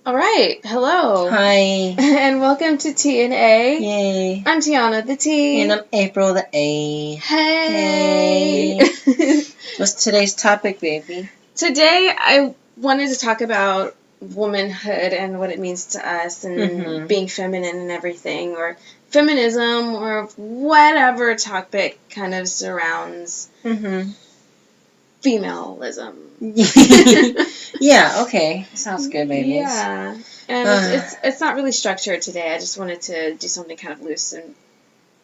All right, hello. Hi. And welcome to T&A. Yay. I'm Tiana the T. And I'm April the A. Hey. What's today's topic, baby? Today I wanted to talk about womanhood and what it means to us and being feminine and everything, or feminism, or whatever topic kind of surrounds femalism. Yeah, okay. Sounds good, babies. Yeah. And it's not really structured today. I just wanted to do something kind of loose and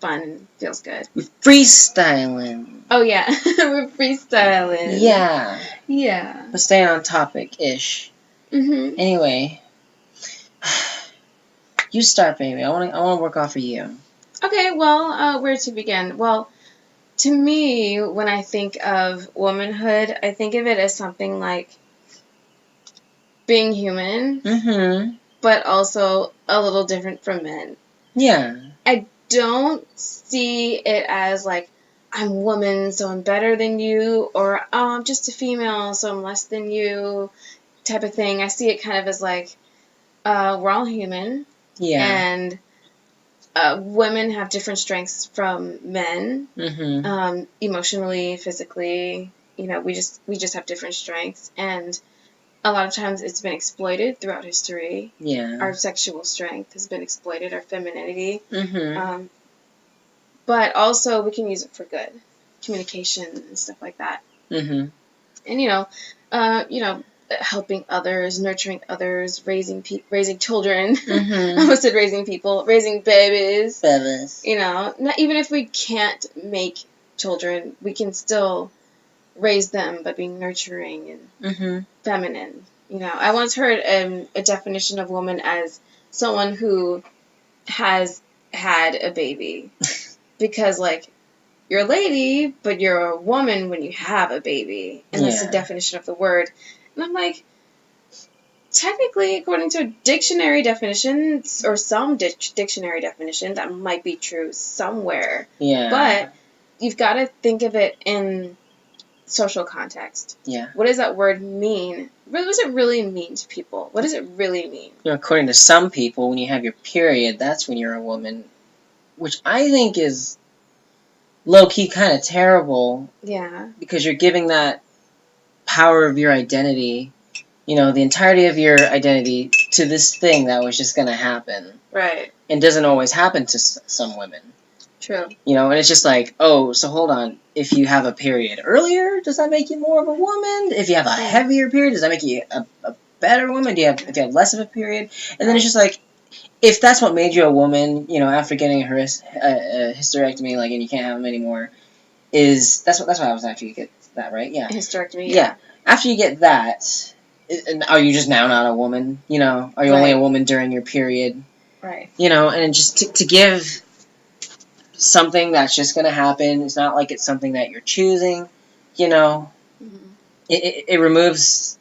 fun and feels good. Freestyling. Oh, yeah. We're freestyling. Yeah. Yeah. But staying on topic-ish. Anyway. You start, baby. I want to work off of you. Okay, well, where to begin? Well, to me, when I think of womanhood, I think of it as something like being human, but also a little different from men. Yeah. I don't see it as like, I'm woman, so I'm better than you, or oh, I'm just a female, so I'm less than you, type of thing. I see it kind of as like, we're all human. Yeah. And women have different strengths from men, emotionally, physically. You know, we just have different strengths, and a lot of times it's been exploited throughout history. Yeah. Our sexual strength has been exploited, our femininity. But also we can use it for good, communication and stuff like that. And helping others, nurturing others, raising children. I almost said raising people, raising babies. You know, not even if we can't make children, we can still raise them by being nurturing and feminine. You know, I once heard a definition of woman as someone who has had a baby. Because, like, you're a lady, but you're a woman when you have a baby. And that's the definition of the word. And I'm like, technically, according to a dictionary definition, or some dictionary definition, that might be true somewhere. Yeah. But you've got to think of it in social context. Yeah. What does that word mean? What does it really mean to people? What does it really mean? You know, according to some people, when you have your period, that's when you're a woman, which I think is low-key kind of terrible. Yeah. Because you're giving that power of your identity, you know, the entirety of your identity to this thing that was just going to happen. Right. And doesn't always happen to some women. True. You know, and it's just like, oh, so hold on. If you have a period earlier, does that make you more of a woman? If you have a heavier period, does that make you a better woman? If you have less of a period? And then it's just like, if that's what made you a woman, you know, after getting a hysterectomy, like, and you can't have them anymore, that's what I was after you get that, right? Yeah. Hysterectomy. Yeah. After you get that, are you just now not a woman? You know, are you only a woman during your period? Right. You know, and just to give something that's just going to happen, it's not like it's something that you're choosing, you know, it removes,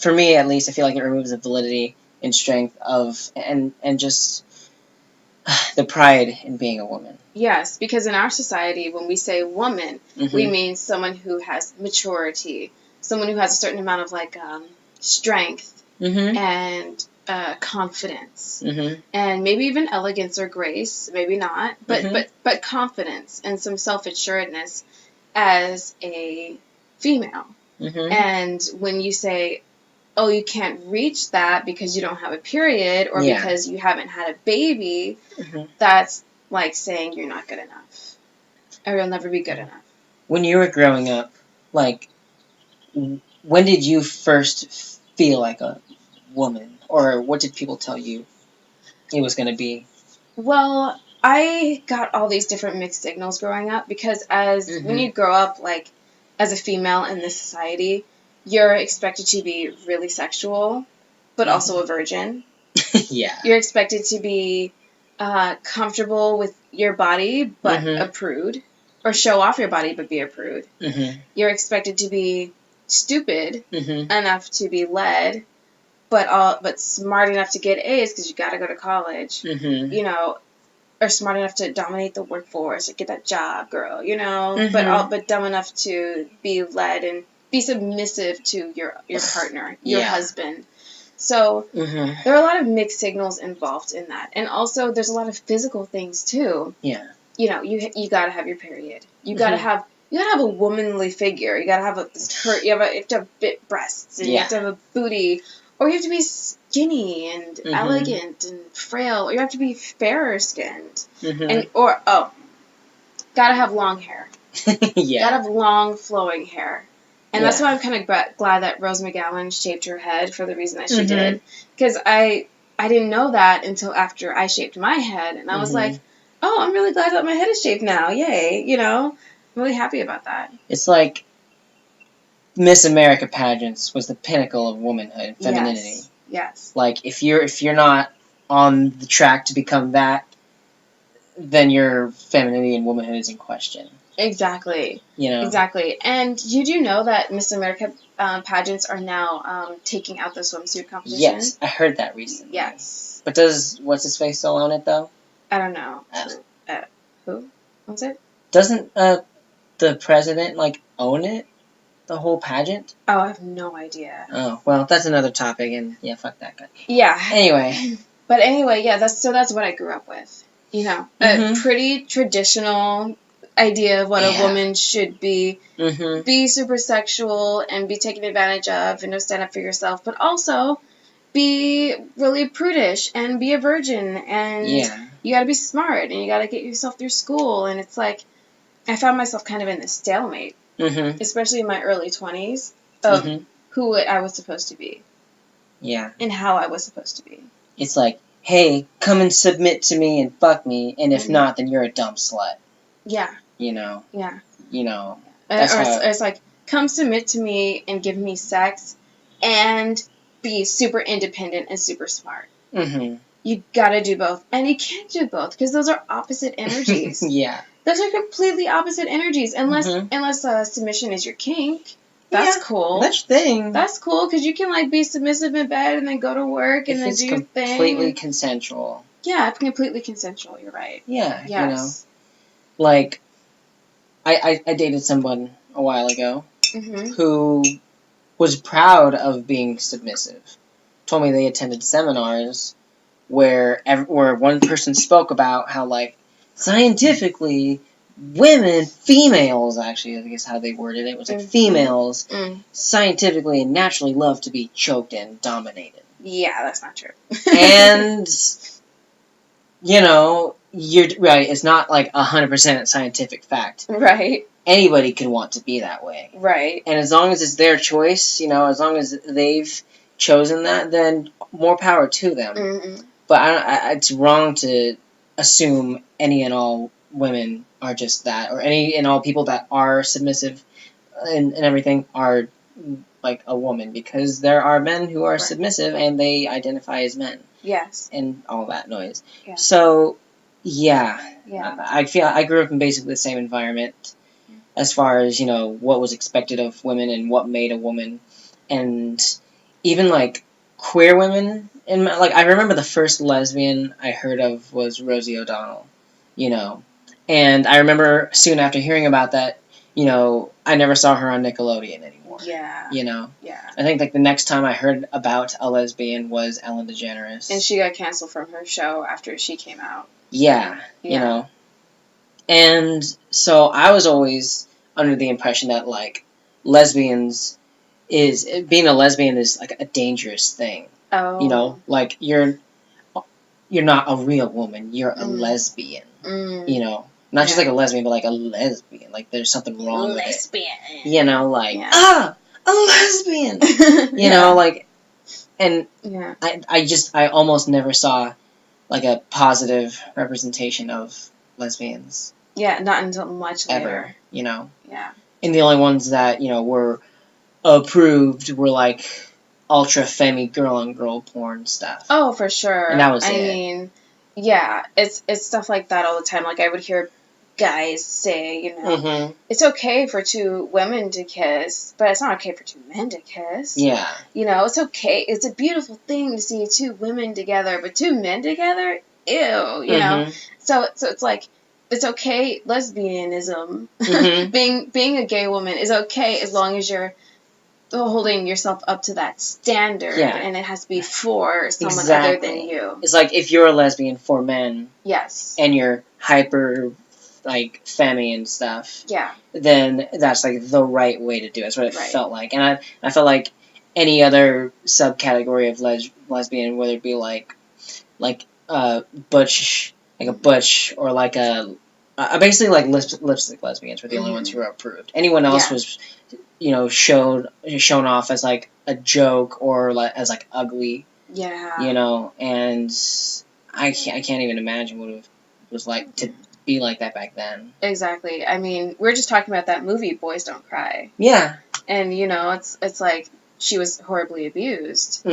for me at least, I feel like it removes the validity and strength of, and just the pride in being a woman. Yes, because in our society, when we say woman, we mean someone who has maturity, someone who has a certain amount of, like, strength and confidence, and maybe even elegance or grace, maybe not, but confidence and some self-assuredness as a female. And when you say, oh, you can't reach that because you don't have a period or because you haven't had a baby, that's like saying you're not good enough or you'll never be good enough. When you were growing up, like, when did you first feel like a woman, or what did people tell you it was going to be? Well, I got all these different mixed signals growing up because when you grow up, like, as a female in this society, you're expected to be really sexual, but also a virgin. Yeah. You're expected to be comfortable with your body, but a prude. Or show off your body, but be a prude. You're expected to be stupid enough to be led, but smart enough to get A's because you got to go to college. You know, or smart enough to dominate the workforce or get that job, girl. You know, but dumb enough to be led and be submissive to your partner, your husband. So there are a lot of mixed signals involved in that. And also there's a lot of physical things too. Yeah. You know, you gotta have your period. You gotta have a womanly figure. You gotta have you have to have big breasts, and you have to have a booty, or you have to be skinny and elegant and frail, or you have to be fairer skinned, gotta have long hair. Yeah. Gotta have long flowing hair. And that's why I'm kind of glad that Rose McGowan shaped her head for the reason that she did. Because I didn't know that until after I shaped my head. And I was like, oh, I'm really glad that my head is shaped now. Yay. You know? I'm really happy about that. It's like Miss America pageants was the pinnacle of womanhood and femininity. Yes. Like, if you're not on the track to become that, then your femininity and womanhood is in question. Exactly. You know? Exactly. And you do know that Miss America pageants are now taking out the swimsuit competition? Yes, I heard that recently. Yes. But does what's-his-face still own it, though? I don't know. Who owns it? Doesn't the president, like, own it? The whole pageant? Oh, I have no idea. Oh, well, that's another topic, and yeah, fuck that guy. Yeah. Anyway. But anyway, yeah, that's what I grew up with. You know, a pretty traditional idea of what a woman should be. Be super sexual and be taken advantage of and stand up for yourself, but also be really prudish and be a virgin, and you gotta be smart and you gotta get yourself through school. And it's like, I found myself kind of in this stalemate, especially in my early 20s, of who I was supposed to be. Yeah. And how I was supposed to be. It's like, hey, come and submit to me and fuck me, and if not, then you're a dumb slut. Yeah. You know? Yeah. You know. It's like, come submit to me and give me sex and be super independent and super smart. You gotta do both. And you can't do both, because those are opposite energies. Yeah. Those are completely opposite energies. Unless submission is your kink. That's cool. That's your thing. That's cool, because you can, like, be submissive in bed and then go to work and then do your thing. It's completely consensual. Yeah, it's completely consensual. You're right. Yeah, yes. You know. Like, I dated someone a while ago who was proud of being submissive. Told me they attended seminars where one person spoke about how, like, scientifically, females, actually, I guess how they worded it, was like females scientifically and naturally love to be choked and dominated. Yeah, that's not true. And, you know, you're right, it's not like 100% scientific fact. Right. Anybody could want to be that way. Right. And as long as it's their choice, you know, as long as they've chosen that, then more power to them. But it's wrong to assume any and all women are just that, or any and all people that are submissive and everything are like a woman, because there are men who are submissive and they identify as men. Yes. And all that noise. Yeah. So, yeah. I feel I grew up in basically the same environment as far as, you know, what was expected of women and what made a woman. And even, like, queer women, I remember the first lesbian I heard of was Rosie O'Donnell, you know. And I remember soon after hearing about that, you know, I never saw her on Nickelodeon anymore. Yeah. You know? Yeah. I think, like, the next time I heard about a lesbian was Ellen DeGeneres. And she got canceled from her show after she came out. Yeah. You know. And so I was always under the impression that, like, being a lesbian is, like, a dangerous thing. Oh. You know? Like, you're not a real woman. You're a lesbian. You know? Not just like a lesbian, but like a lesbian. Like, there's something wrong with it. You know, like, a lesbian! You know, like, and I almost never saw, like, a positive representation of lesbians. Yeah, not until much later. Ever, you know? Yeah. And the only ones that, you know, were approved were, like, ultra femmy girl-on-girl porn stuff. Oh, for sure. And that was it. I mean, yeah, it's stuff like that all the time. Like, I would hear guys say, you know, it's okay for two women to kiss, but it's not okay for two men to kiss. Yeah. You know, it's okay. It's a beautiful thing to see two women together, but two men together? Ew, you know? So it's like, it's okay, lesbianism, being a gay woman is okay as long as you're holding yourself up to that standard, and it has to be for someone other than you. It's like if you're a lesbian for men, yes, and you're hyper, like, femmy and stuff, then that's, like, the right way to do it. That's what it felt like. And I felt like any other subcategory of lesbian, whether it be, like butch, like a butch, or like a basically, like, lipstick lesbians were the only ones who were approved. Anyone else was, shown off as, like, a joke, or like, as, like, ugly. Yeah. And I can't even imagine what it was like to be like that back then. Exactly. I mean, we're just talking about that movie, Boys Don't Cry. Yeah. And, it's like she was horribly abused.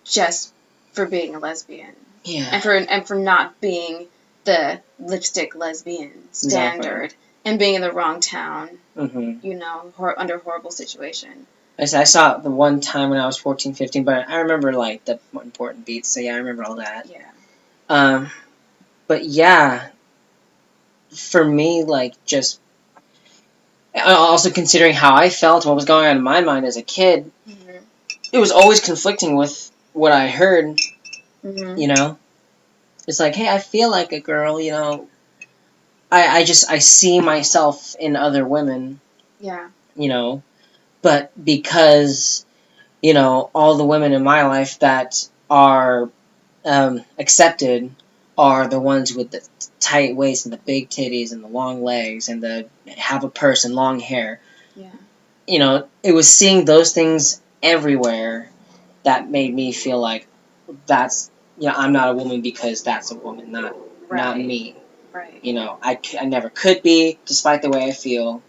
Just for being a lesbian. Yeah. And for not being the lipstick lesbian standard, and being in the wrong town, under horrible situation. I saw it the one time when I was 14, 15, but I remember, like, the important beats, so yeah, I remember all that. Yeah. But yeah, for me, like, just, also considering how I felt, what was going on in my mind as a kid, it was always conflicting with what I heard, It's like, hey, I feel like a girl, I see myself in other women. Yeah. But because, all the women in my life that are accepted are the ones with the tight waist and the big titties and the long legs and have a purse and long hair. Yeah. It was seeing those things everywhere that made me feel like that's, I'm not a woman because that's a woman, not me. Right. I never could be, despite the way I feel,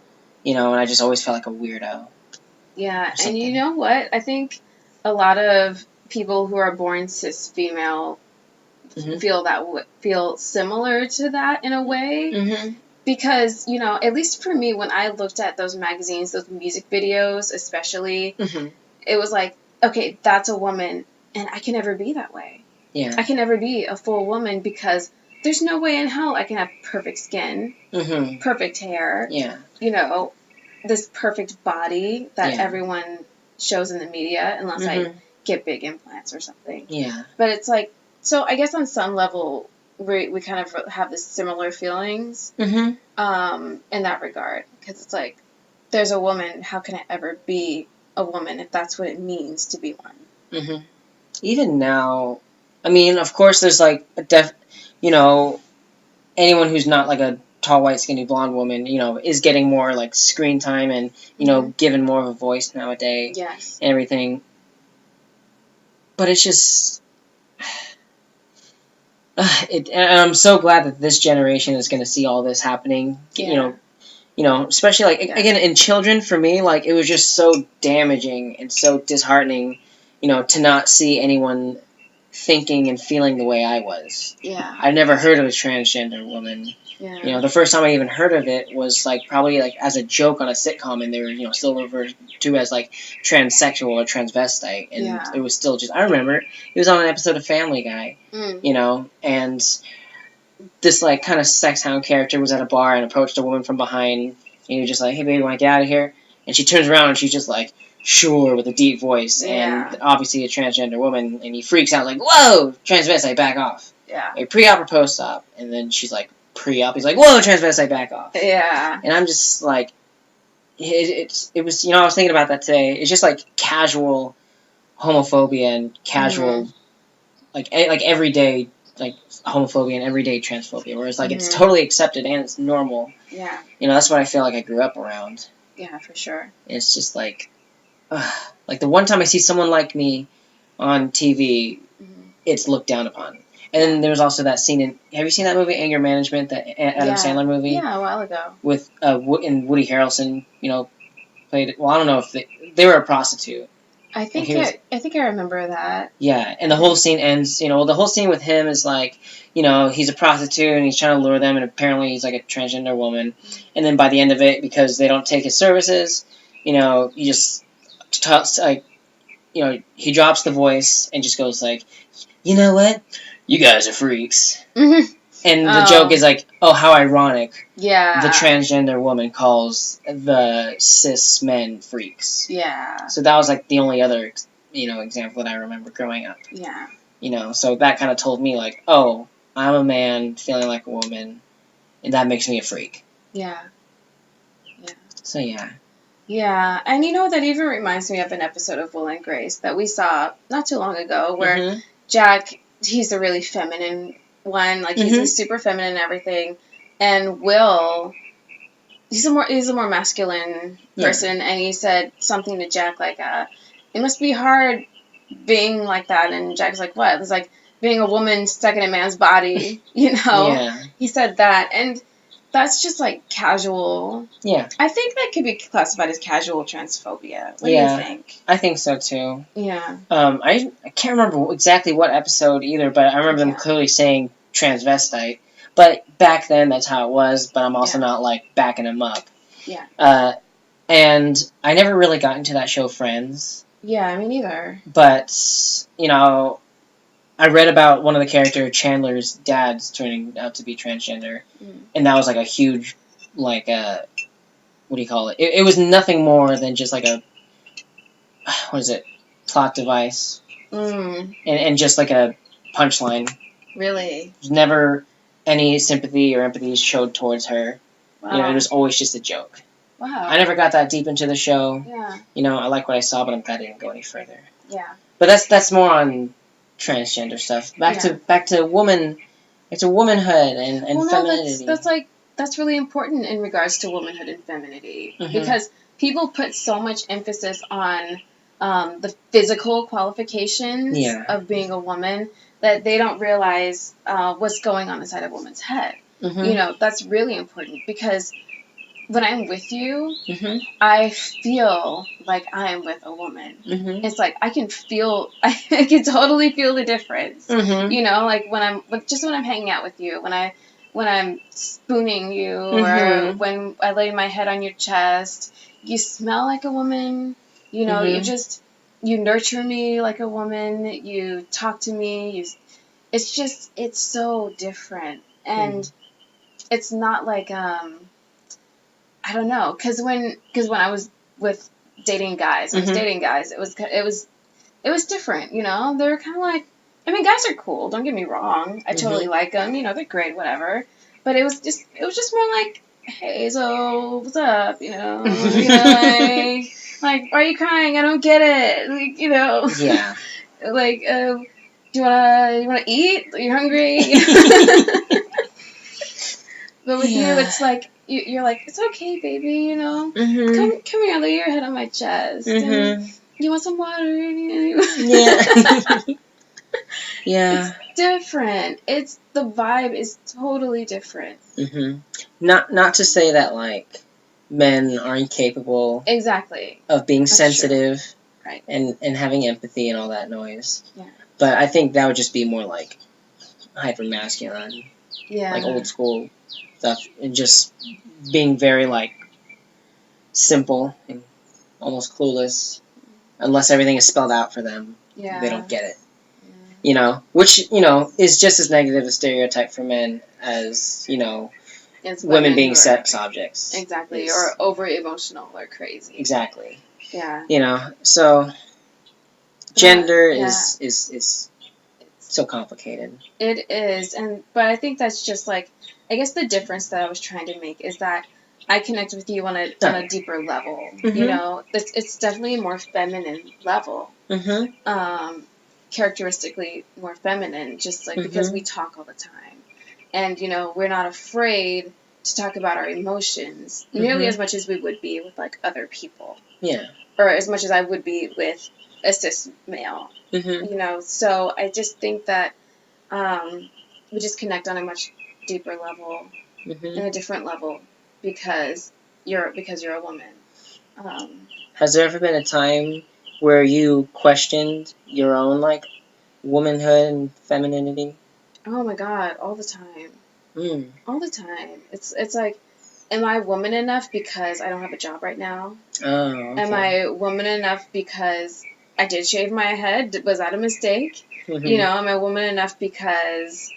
and I just always felt like a weirdo. Yeah, and you know what? I think a lot of people who are born cis female feel similar to that in a way. Because, at least for me, when I looked at those magazines, those music videos especially, it was like, okay, that's a woman, and I can never be that way. Yeah. I can never be a full woman because there's no way in hell I can have perfect skin, perfect hair, this perfect body that everyone shows in the media, unless I get big implants or something. Yeah. But it's like, so I guess on some level, we kind of have this similar feelings in that regard. Because it's like, there's a woman, how can I ever be a woman if that's what it means to be one? Even now, I mean, of course, there's, like, anyone who's not, like, a tall, white, skinny, blonde woman, is getting more, like, screen time and, given more of a voice nowadays. Yes. And everything. But it's just... and I'm so glad that this generation is going to see all this happening, especially, like, again, in children, for me, like, it was just so damaging and so disheartening, to not see anyone thinking and feeling the way I was. Yeah. I've never heard of a transgender woman. Yeah. The first time I even heard of it was, like, probably, like, as a joke on a sitcom, and they were, still referred to as, like, transsexual or transvestite, and it was still just, I remember, it was on an episode of Family Guy, and this, like, kind of sex hound character was at a bar and approached a woman from behind, and he was just like, hey, baby, want to get out of here? And she turns around and she's just like, sure, with a deep voice, and obviously a transgender woman, and he freaks out like, whoa, transvestite, back off. Yeah. A pre-op or post-op, and then she's like, pre-op, he's like, whoa, transvestite, back off. Yeah. And I'm just like, it was, I was thinking about that today, it's just like casual homophobia and casual, like everyday, like, homophobia and everyday transphobia, where it's like, it's totally accepted and it's normal. Yeah. That's what I feel like I grew up around. Yeah, for sure. It's just like, like the one time I see someone like me on TV, it's looked down upon. And then there was also that scene in, have you seen that movie, Anger Management, that Adam Sandler movie? Yeah, a while ago. With, and Woody Harrelson, played, well, I don't know if they were a prostitute. I think I remember that. Yeah, and the whole scene ends, the whole scene with him is like, he's a prostitute and he's trying to lure them, and apparently he's like a transgender woman. And then by the end of it, because they don't take his services, he just talks, like, he drops the voice and just goes like, you know what? You guys are freaks. And the joke is like, oh, how ironic. Yeah. The transgender woman calls the cis men freaks. Yeah. So that was like the only other, example that I remember growing up. Yeah. So that kind of told me like, oh, I'm a man feeling like a woman, and that makes me a freak. Yeah. Yeah. So yeah. Yeah, and that even reminds me of an episode of Will and Grace that we saw not too long ago, where Jack, he's a really feminine one, like he's super feminine and everything, and Will, he's a more masculine person, and he said something to Jack like, it must be hard being like that, and Jack's like, what? It's like being a woman stuck in a man's body, Yeah. He said that, and that's just like casual. Yeah. I think that could be classified as casual transphobia. What do you think? I think so too. Yeah. I can't remember exactly what episode either, but I remember them clearly saying transvestite. But back then, that's how it was. But I'm also not like backing them up. Yeah. And I never really got into that show, Friends. Yeah, me neither. But I read about one of the characters, Chandler's dad's turning out to be transgender, and that was like a huge, like what do you call it? It was nothing more than just like a, what is it, plot device, and just like a punchline. Really? There's never any sympathy or empathy showed towards her. Wow. It was always just a joke. Wow. I never got that deep into the show. Yeah. I like what I saw, but I'm glad I didn't go any further. Yeah. But that's more on transgender stuff. Back to womanhood and femininity. That's really important in regards to womanhood and femininity, because people put so much emphasis on the physical qualifications of being a woman that they don't realize what's going on inside a woman's head. That's really important, because when I'm with you, I feel like I'm with a woman. It's like I can totally feel the difference. Like when I'm hanging out with you, when I'm spooning you, or when I lay my head on your chest, you smell like a woman. You nurture me like a woman. You talk to me. It's so different, and it's not like I don't know, because when I was dating guys, it was different, They were kind of like, I mean, guys are cool, don't get me wrong. I totally like them, they're great, whatever. But it was just more like, hey, so what's up, like, are you crying? I don't get it, Yeah. Like, do you wanna eat? Are you hungry? But with you, it's like, you're like, it's okay, baby, Come here, lay your head on my chest. You want some water? Yeah. Yeah. It's different. The vibe is totally different. Not to say that, like, men aren't capable of being sensitive and having empathy and all that noise. Yeah. But I think that would just be more like hyper masculine. Yeah. Like old school stuff, and just being very like simple and almost clueless, unless everything is spelled out for them. Yeah. They don't get it. Yeah. Which is just as negative a stereotype for men as women being sex objects. Exactly, or over emotional or crazy. Exactly. Yeah. So gender is so complicated. It is, but I think that's just like, I guess the difference that I was trying to make is that I connect with you on a deeper level. It's definitely a more feminine level. Characteristically more feminine, just like because we talk all the time, and we're not afraid to talk about our emotions nearly as much as we would be with like other people. Yeah. Or as much as I would be with a cis male. So I just think that we just connect on a much deeper level, and a different level, because you're a woman. Has there ever been a time where you questioned your own like womanhood and femininity? Oh my God, all the time. All the time. It's like, am I woman enough because I don't have a job right now? Oh, okay. Am I woman enough because I did shave my head? Was that a mistake? Am I woman enough because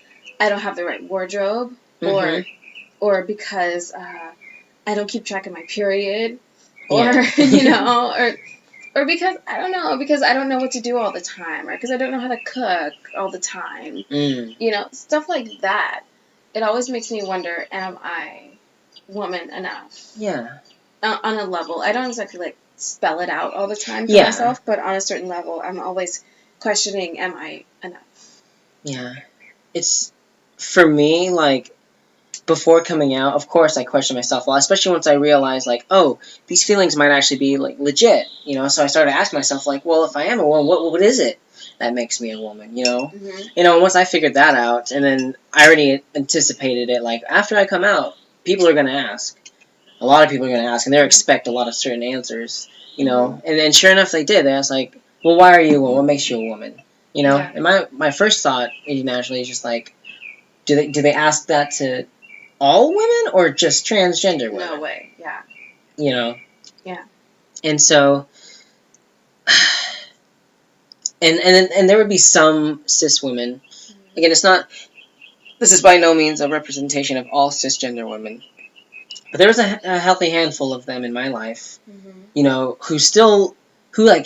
I don't have the right wardrobe, or because I don't keep track of my period, or or because I don't know, because I don't know what to do all the time, or because I don't know how to cook all the time. Stuff like that. It always makes me wonder, am I woman enough? Yeah. On a level. I don't exactly, spell it out all the time for myself, but on a certain level, I'm always questioning, am I enough? Yeah. It's, for me, before coming out, of course, I questioned myself a lot, especially once I realized, oh, these feelings might actually be, legit, so I started asking myself, well, if I am a woman, what is it that makes me a woman, once I figured that out, and then I already anticipated it, after I come out, people are going to ask. A lot of people are going to ask, and they expect a lot of certain answers, and then sure enough, they did. They asked, well, why are you a woman? What makes you a woman? And my first thought, naturally, is just, do they ask that to all women or just transgender women? No way, yeah. Yeah. And so, and there would be some cis women. Again, this is by no means a representation of all cisgender women. But there was a healthy handful of them in my life, who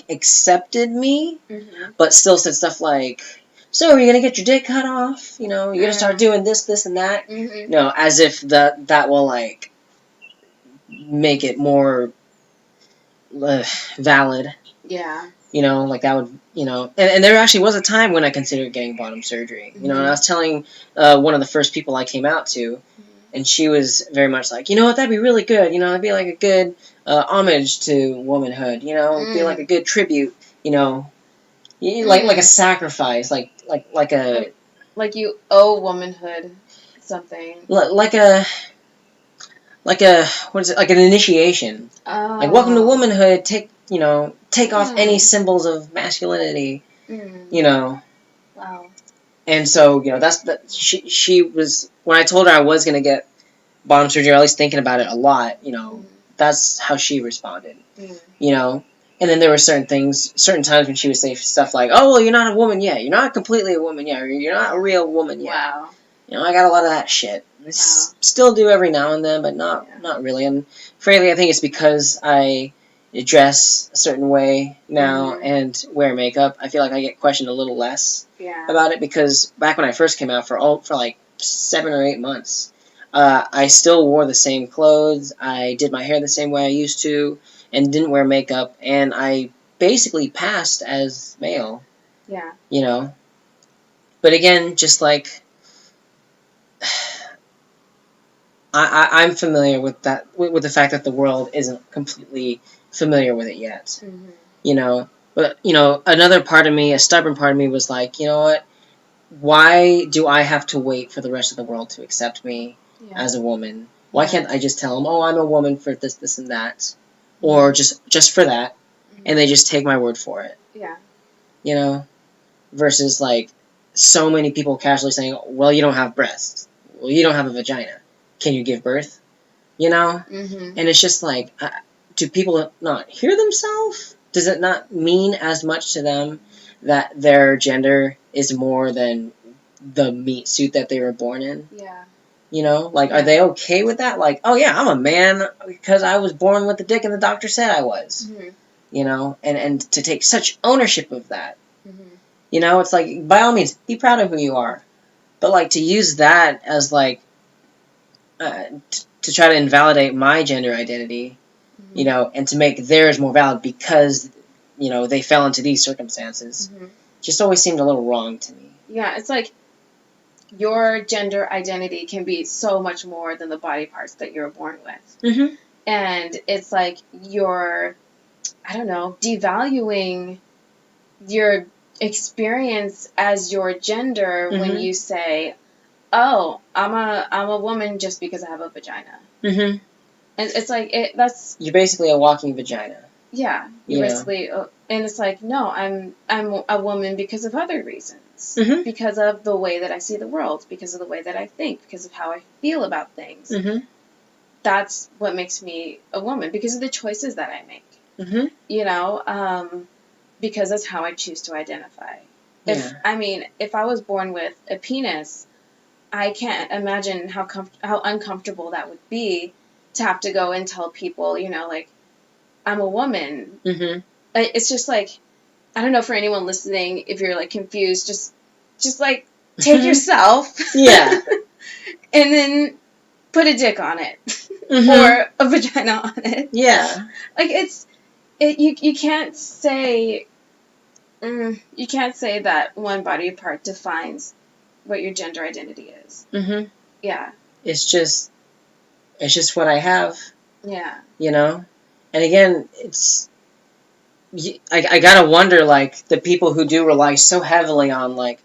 accepted me, but still said stuff like, so are you going to get your dick cut off? You're going to start doing this, and that? As if that will, make it more valid. Yeah. That would, and there actually was a time when I considered getting bottom surgery. And I was telling one of the first people I came out to, and she was very much like, what, that'd be really good. It'd be like a good homage to womanhood. It'd be like a good tribute. Like a sacrifice, like a... Like you owe womanhood something. Like a... what is it? Like an initiation. Oh. Welcome to womanhood. Take off any symbols of masculinity. Wow. And so, she was, when I told her I was going to get bottom surgery, or at least thinking about it a lot, that's how she responded. And then there were certain times when she would say stuff like, oh, well, you're not a woman yet. You're not completely a woman yet. Or you're not a real woman yet. Wow. I got a lot of that shit. I still do every now and then, but not really. And frankly, I think it's because I dress a certain way now and wear makeup. I feel like I get questioned a little less about it, because back when I first came out, for 7 or 8 months, I still wore the same clothes. I did my hair the same way I used to, and didn't wear makeup, and I basically passed as male. Yeah. But again, just I'm familiar with that, with the fact that the world isn't completely familiar with it yet. But another part of me, a stubborn part of me, was like, you know what? Why do I have to wait for the rest of the world to accept me as a woman? Why can't I just tell them, oh, I'm a woman for this, and that, or just for that, and they just take my word for it? Yeah. Versus so many people casually saying, well, you don't have breasts. Well, you don't have a vagina. Can you give birth? And it's just do people not hear themselves? Does it not mean as much to them that their gender is more than the meat suit that they were born in? Yeah. Are they okay with that? Oh yeah, I'm a man because I was born with the dick and the doctor said I was. And to take such ownership of that. It's by all means, be proud of who you are. But to use that as to try to invalidate my gender identity, and to make theirs more valid because, they fell into these circumstances, just always seemed a little wrong to me. Yeah, it's your gender identity can be so much more than the body parts that you're born with. And it's you're, I don't know, devaluing your experience as your gender when you say, oh, I'm a woman just because I have a vagina. And it's that's... You're basically a walking vagina. Yeah, you're basically... And it's no, I'm a woman because of other reasons. Because of the way that I see the world, because of the way that I think, because of how I feel about things. That's what makes me a woman, because of the choices that I make. Because that's how I choose to identify. If I was born with a penis, I can't imagine how uncomfortable that would be to have to go and tell people, you know, like, I'm a woman. Mm-hmm. It's just like, I don't know, for anyone listening, if you're like confused, just like take yourself, yeah, and then put a dick on it, mm-hmm. or a vagina on it. Yeah, like you can't say that one body part defines what your gender identity is. Mm-hmm. Yeah, it's just what I have. Yeah, you know, and again, it's. I gotta wonder, like, the people who do rely so heavily on, like,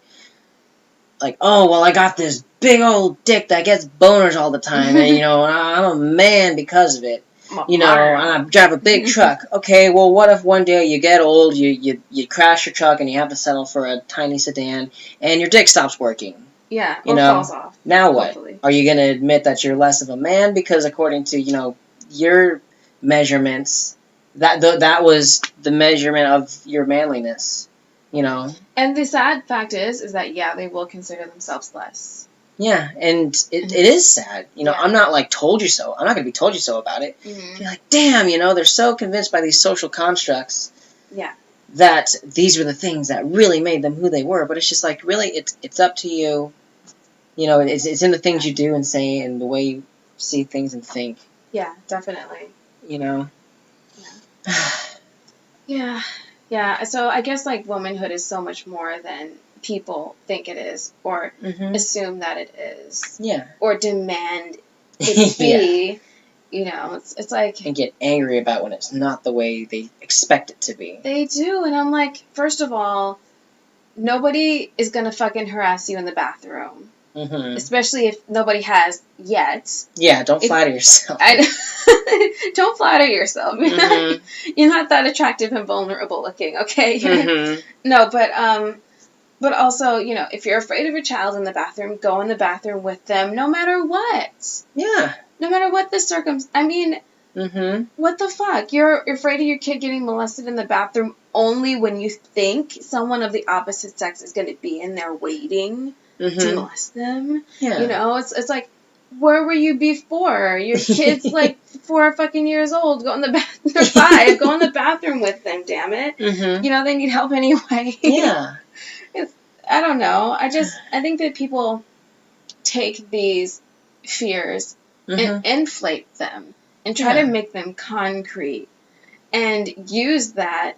oh, well, I got this big old dick that gets boners all the time, and, you know, I'm a man because of it. You know, and I drive a big truck. Okay, well, what if one day you get old, you crash your truck, and you have to settle for a tiny sedan, and your dick stops working? Yeah, you or know, falls off. Now what? Hopefully. Are you going to admit that you're less of a man because according to, you know, your measurements, that was the measurement of your manliness, you know? And the sad fact is that, yeah, they will consider themselves less. Yeah, and it is sad. You know, Yeah. I'm not like, told you so. I'm not going to be told you so about it. Mm-hmm. You're like, damn, you know, they're so convinced by these social constructs. Yeah. That these were the things that really made them who they were. But it's just like, really, it's up to you. You know, it's in the things you do and say and the way you see things and think. Yeah, definitely. You know? Yeah. Yeah. So I guess, like, womanhood is so much more than people think it is or assume that it is. Yeah. Or demand it be. Yeah. You know, it's like... And get angry about when it's not the way they expect it to be. They do. And I'm like, first of all, nobody is going to fucking harass you in the bathroom. Mm-hmm. Especially if nobody has yet. Yeah, don't flatter yourself. Don't flatter yourself. Mm-hmm. You're not that attractive and vulnerable looking, okay? Mm-hmm. No, but also, you know, if you're afraid of your child in the bathroom, go in the bathroom with them, no matter what. Yeah. No matter what the I mean, what the fuck? You're afraid of your kid getting molested in the bathroom only when you think someone of the opposite sex is going to be in there waiting to molest them. Yeah. You know, it's like, where were you before? Your kid's like 4 fucking years old. Go in the bathroom. They're 5. Go in the bathroom with them. Damn it. Mm-hmm. You know, they need help anyway. Yeah. I don't know. I think that people take these fears and inflate them and try to make them concrete and use that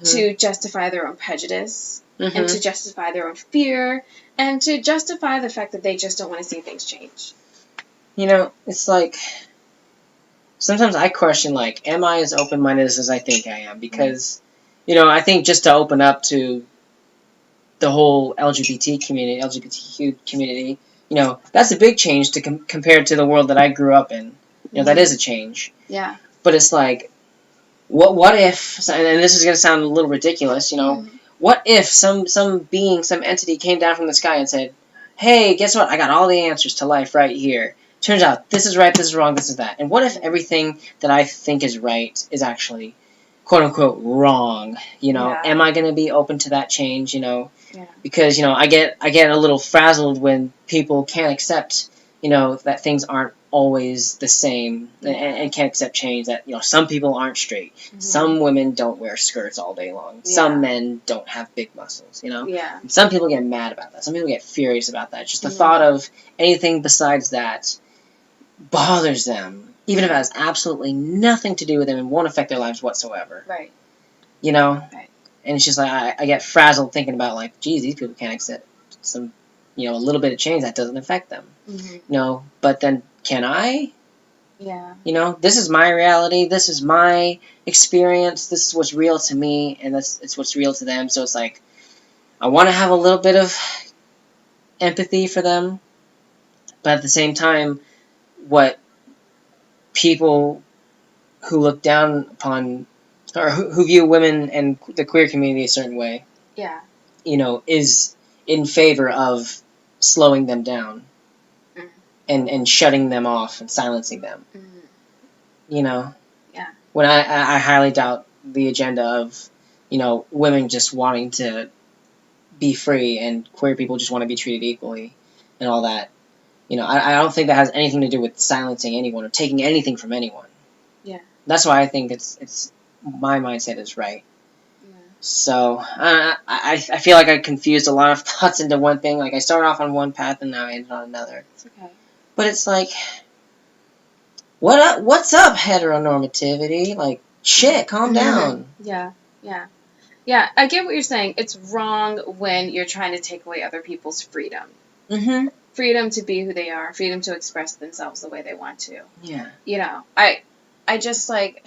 to justify their own prejudice and to justify their own fear and to justify the fact that they just don't want to see things change. You know, it's like, sometimes I question, like, am I as open-minded as I think I am? Because, you know, I think just to open up to the whole LGBTQ community, you know, that's a big change to compared to the world that I grew up in. You know, that is a change. Yeah. But it's like, what if, and this is going to sound a little ridiculous, you know, what if some being, some entity came down from the sky and said, hey, guess what? I got all the answers to life right here. Turns out this is right, this is wrong, this is that. And what if everything that I think is right is actually, quote unquote, wrong? You know, am I going to be open to that change? You know, because, you know, I get a little frazzled when people can't accept, you know, that things aren't always the same and can't accept change. That, you know, some people aren't straight. Some women don't wear skirts all day long. Some men don't have big muscles. You know, and some people get mad about that. Some people get furious about that. Just the thought of anything besides that bothers them, even if it has absolutely nothing to do with them and won't affect their lives whatsoever. Right. You know? Right. And it's just like, I get frazzled thinking about, like, geez, these people can't accept some, you know, a little bit of change that doesn't affect them. You know, but then, can I? Yeah. You know, this is my reality, this is my experience, this is what's real to me, and it's what's real to them, so it's like, I want to have a little bit of empathy for them, but at the same time, what people who look down upon, or who view women and the queer community a certain way, you know, is in favor of slowing them down and shutting them off and silencing them. You know? Yeah. When I highly doubt the agenda of, you know, women just wanting to be free and queer people just want to be treated equally and all that. You know, I don't think that has anything to do with silencing anyone or taking anything from anyone. Yeah. That's why I think it's my mindset is right. Yeah. So I feel like I confused a lot of thoughts into one thing. Like I started off on one path and now I ended on another. It's okay. But it's like, what's up, heteronormativity? Like, shit, calm down. Yeah. Yeah, I get what you're saying. It's wrong when you're trying to take away other people's freedom. Mm-hmm. Freedom to be who they are, freedom to express themselves the way they want to. Yeah. You know, I just, like,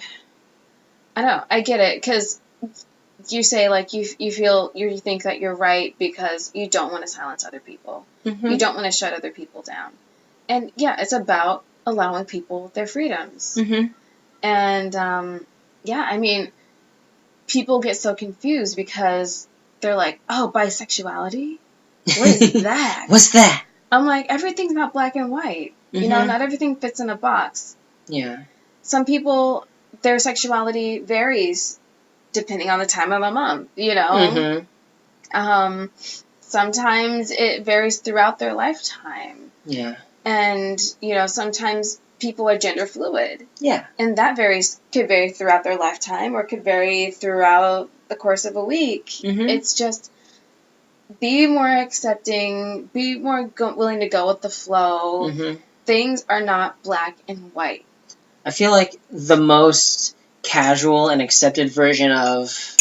I don't know, I get it, because you say, like, you think that you're right because you don't want to silence other people. Mm-hmm. You don't want to shut other people down. And, yeah, it's about allowing people their freedoms. Mm-hmm. And, yeah, I mean, people get so confused because they're like, oh, bisexuality? What is that? What's that? I'm like, everything's not black and white. Mm-hmm. You know, not everything fits in a box. Yeah. Some people, their sexuality varies depending on the time of a month, you know? Mm-hmm. Sometimes it varies throughout their lifetime. Yeah. And, you know, sometimes people are gender fluid. Yeah. And that could vary throughout their lifetime or could vary throughout the course of a week. Mm-hmm. It's just, be more accepting, be more willing to go with the flow. Mm-hmm. Things are not black and white. I feel like the most casual and accepted version of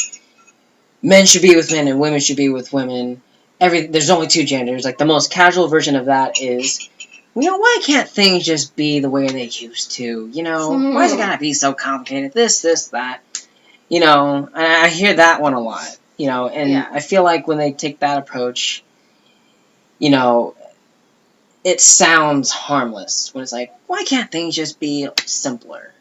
men should be with men and women should be with women. There's only two genders. Like, the most casual version of that is, you know, why can't things just be the way they used to? You know, why is it gotta be so complicated? This, that. You know, and I hear that one a lot. You know, and I feel like when they take that approach, you know, it sounds harmless. When it's like, why can't things just be simpler?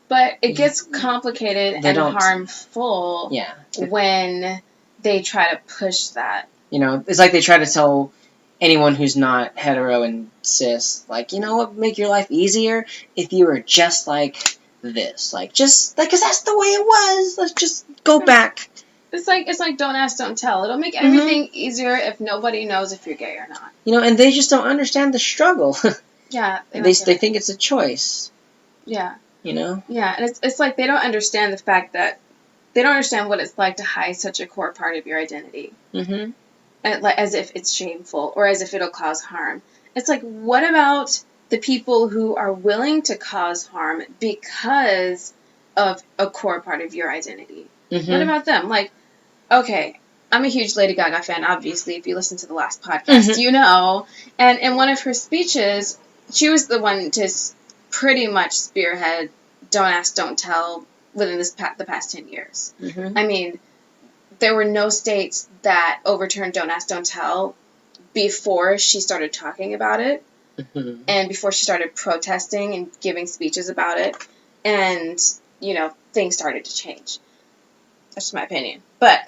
But it gets complicated and harmful when they try to push that. You know, it's like they try to tell anyone who's not hetero and cis, like, you know what would make your life easier? If you were just like this. Like, just, like, because that's the way it was. Let's just go back. It's like don't ask, don't tell. It'll make everything easier if nobody knows if you're gay or not. You know, and they just don't understand the struggle. Yeah. They think it's a choice. Yeah. You know? Yeah, and it's like they don't understand the fact that they don't understand what it's like to hide such a core part of your identity. Mm-hmm. As if it's shameful or as if it'll cause harm. It's like, what about the people who are willing to cause harm because of a core part of your identity? Mm-hmm. What about them? Like, okay, I'm a huge Lady Gaga fan, obviously, if you listen to the last podcast, you know. And in one of her speeches, she was the one to pretty much spearhead Don't Ask, Don't Tell within the past 10 years. Mm-hmm. I mean, there were no states that overturned Don't Ask, Don't Tell before she started talking about it. Mm-hmm. And before she started protesting and giving speeches about it. And, you know, things started to change. That's just my opinion. But,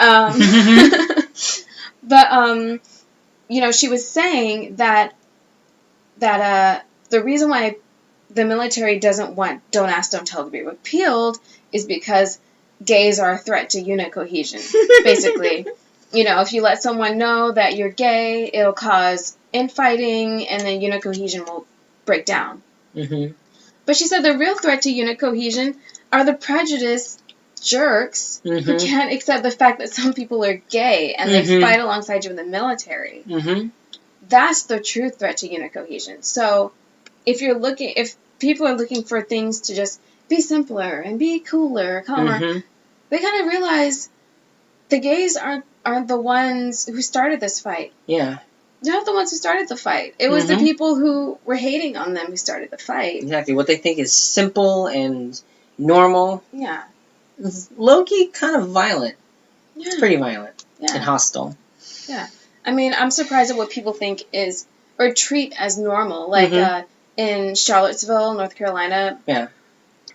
you know, she was saying that the reason why the military doesn't want Don't Ask, Don't Tell to be repealed is because gays are a threat to unit cohesion, basically. You know, if you let someone know that you're gay, it'll cause infighting, and then unit cohesion will break down. Mm-hmm. But she said the real threat to unit cohesion are the prejudiced jerks who can't accept the fact that some people are gay and they fight alongside you in the military. Mm-hmm. That's the true threat to unit cohesion. So if people are looking for things to just be simpler and be cooler, calmer, they kind of realize the gays aren't the ones who started this fight. Yeah. They're not the ones who started the fight. It was the people who were hating on them who started the fight. Exactly. What they think is simple and normal. Yeah. It's low-key kind of violent. Yeah. It's pretty violent. Yeah. And hostile. Yeah. I mean, I'm surprised at what people think is, or treat as normal. Like, in Charlottesville, North Carolina. Yeah.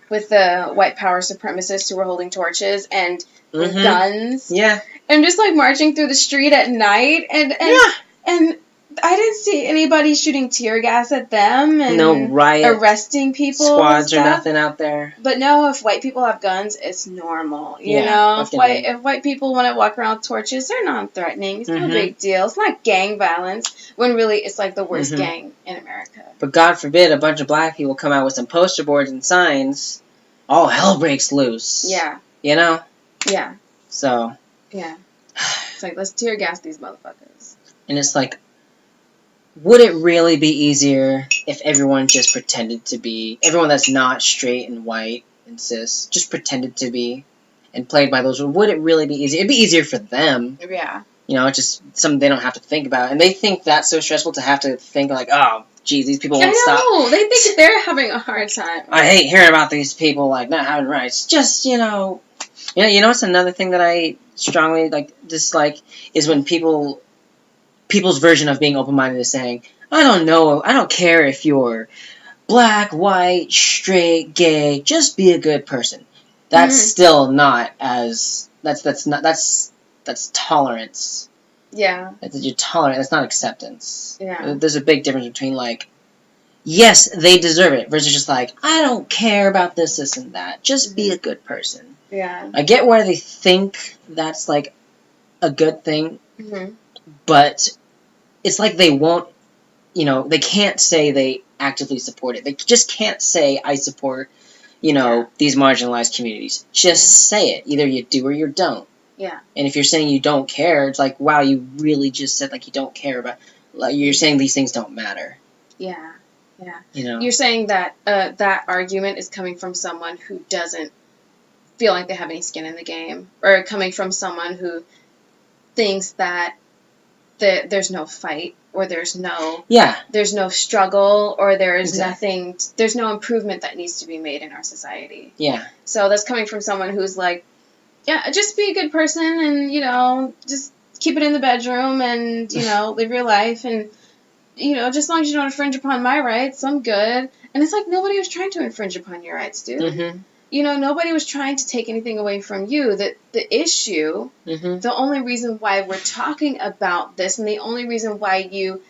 With the white power supremacists who were holding torches and guns. Yeah. And just, like, marching through the street at night. And I didn't see anybody shooting tear gas at them and no riot arresting people squads or nothing out there. But no, if white people have guns, it's normal. You know, if white people want to walk around with torches, they're non-threatening. It's no big deal. It's not gang violence when really it's like the worst gang in America. But God forbid a bunch of black people come out with some poster boards and signs, all hell breaks loose. Yeah. You know? Yeah. So. Yeah. It's like, let's tear gas these motherfuckers. And it's like, would it really be easier if everyone just pretended to be, everyone that's not straight and white and cis, just pretended to be and played by those rules? Would it really be easier? It'd be easier for them. Yeah. You know, it's just something they don't have to think about. And they think that's so stressful to have to think like, oh, geez, these people won't stop. I know. They think they're having a hard time. I hate hearing about these people, like, not having rights. Just, you know, what's another thing that I strongly, dislike is when people's version of being open-minded is saying, I don't care if you're black, white, straight, gay, just be a good person. That's still not as, that's tolerance. Yeah. You're tolerant, that's not acceptance. Yeah. There's a big difference between, like, yes, they deserve it, versus just like, I don't care about this and that. Just be a good person. Yeah. I get why they think that's, like, a good thing, but it's like they won't, they can't say they actively support it. They just can't say, I support, these marginalized communities. Just say it. Either you do or you don't. Yeah. And if you're saying you don't care, it's like, wow, you really just said, like, you don't care about, like, you're saying these things don't matter. Yeah. Yeah. You're saying that that argument is coming from someone who doesn't feel like they have any skin in the game, or coming from someone who thinks that there's no fight, or there's no struggle, or there's nothing, there's no improvement that needs to be made in our society. Yeah. So that's coming from someone who's like, yeah, just be a good person and, just keep it in the bedroom and, live your life and, just as long as you don't infringe upon my rights, I'm good. And it's like nobody was trying to infringe upon your rights, dude. Nobody was trying to take anything away from you. The issue, the only reason why we're talking about this, and the only reason why you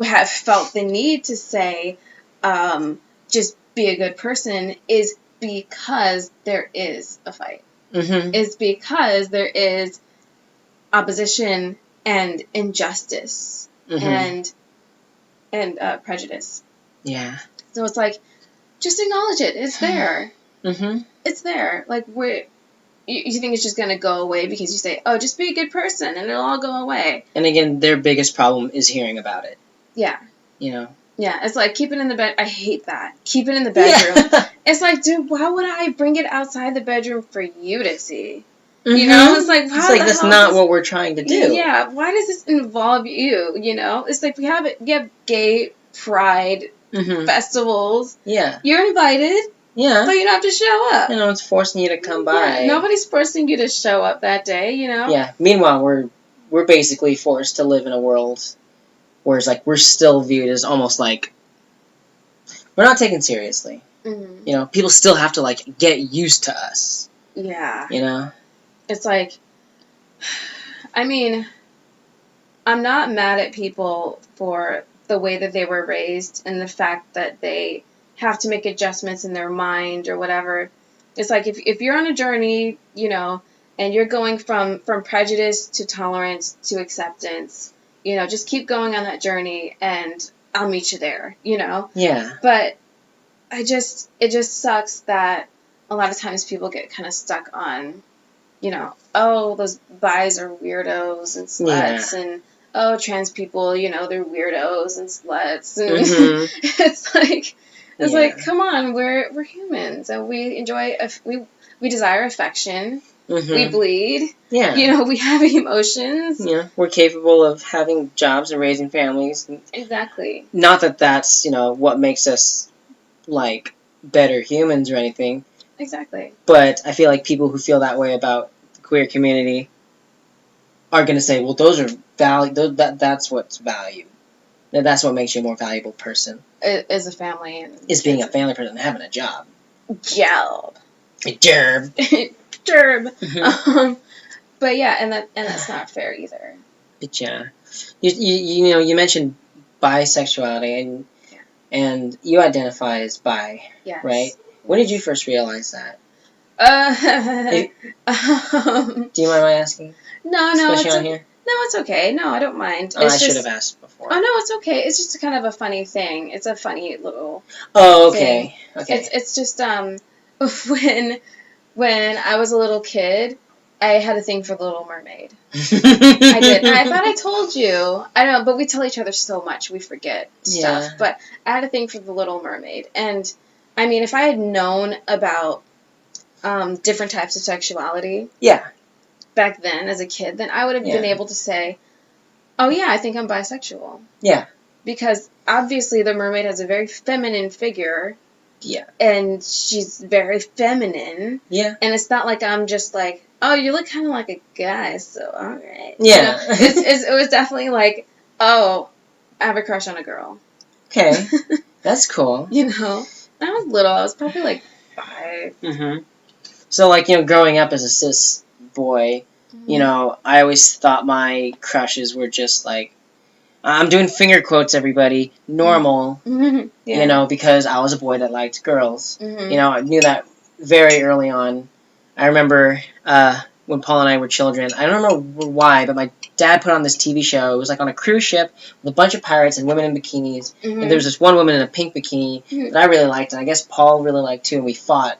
have felt the need to say, just be a good person, is because there is a fight. Is because there is opposition and injustice and prejudice. Yeah. So it's like, just acknowledge it. It's there. It's there. Like, you think it's just going to go away because you say, oh, just be a good person, and it'll all go away. And again, their biggest problem is hearing about it. Yeah. Yeah, it's like, keep it in the bed. I hate that. Keep it in the bedroom. Yeah. It's like, dude, why would I bring it outside the bedroom for you to see? It's like, that's not what we're trying to do. Yeah, why does this involve you? It's like we have gay pride festivals. Yeah. You're invited. Yeah. But you don't have to show up. It's forcing you to come by. Nobody's forcing you to show up that day, Yeah. Meanwhile, we're basically forced to live in a world where it's like we're still viewed as almost like we're not taken seriously. People still have to, like, get used to us. Yeah. It's like, I mean, I'm not mad at people for the way that they were raised and the fact that they have to make adjustments in their mind or whatever. It's like, if you're on a journey, and you're going from prejudice to tolerance to acceptance, just keep going on that journey and I'll meet you there, Yeah. But it just sucks that a lot of times people get kind of stuck on, oh, those bis are weirdos and sluts, and oh, trans people, they're weirdos and sluts, and it's like, come on, we're humans, and we enjoy, we desire affection, we bleed, we have emotions. Yeah, we're capable of having jobs and raising families. Exactly. Not that that's, what makes us, like, better humans or anything. Exactly. But I feel like people who feel that way about the queer community are going to say, well, those are that's what's valued. That's what makes you a more valuable person. Is a family. Is being a family person and having a job. Job. A gerb. Gerb. But yeah, and that's not fair either. But yeah. you mentioned bisexuality, and you identify as bi, yes. right? Yes. When did you first realize that? Do you mind my asking? No, especially on here. No, it's okay. No, I don't mind. Oh, I should have asked before. Oh no, it's okay. It's just kind of a funny thing. It's a funny little. Oh, okay. Thing. Okay. It's just when I was a little kid, I had a thing for the Little Mermaid. I did. I thought I told you. I don't know, but we tell each other so much we forget stuff. But I had a thing for the Little Mermaid, and I mean, if I had known about different types of sexuality, back then as a kid, then I would have been able to say, "Oh yeah, I think I'm bisexual." Yeah. Because obviously the mermaid has a very feminine figure. Yeah. And she's very feminine. Yeah. And it's not like I'm just like, oh, you look kind of like a guy, so alright. Yeah. It was definitely like, oh, I have a crush on a girl. Okay. That's cool. You know? I was little. I was probably like 5. Mm-hmm. So, like, growing up as a cis boy, I always thought my crushes were just like, I'm doing finger quotes, everybody, normal, because I was a boy that liked girls. Mm-hmm. I knew that very early on. I remember when Paul and I were children, I don't remember why, but my dad put on this TV show. It was like on a cruise ship with a bunch of pirates and women in bikinis. Mm-hmm. And there was this one woman in a pink bikini that I really liked, and I guess Paul really liked too, and we fought.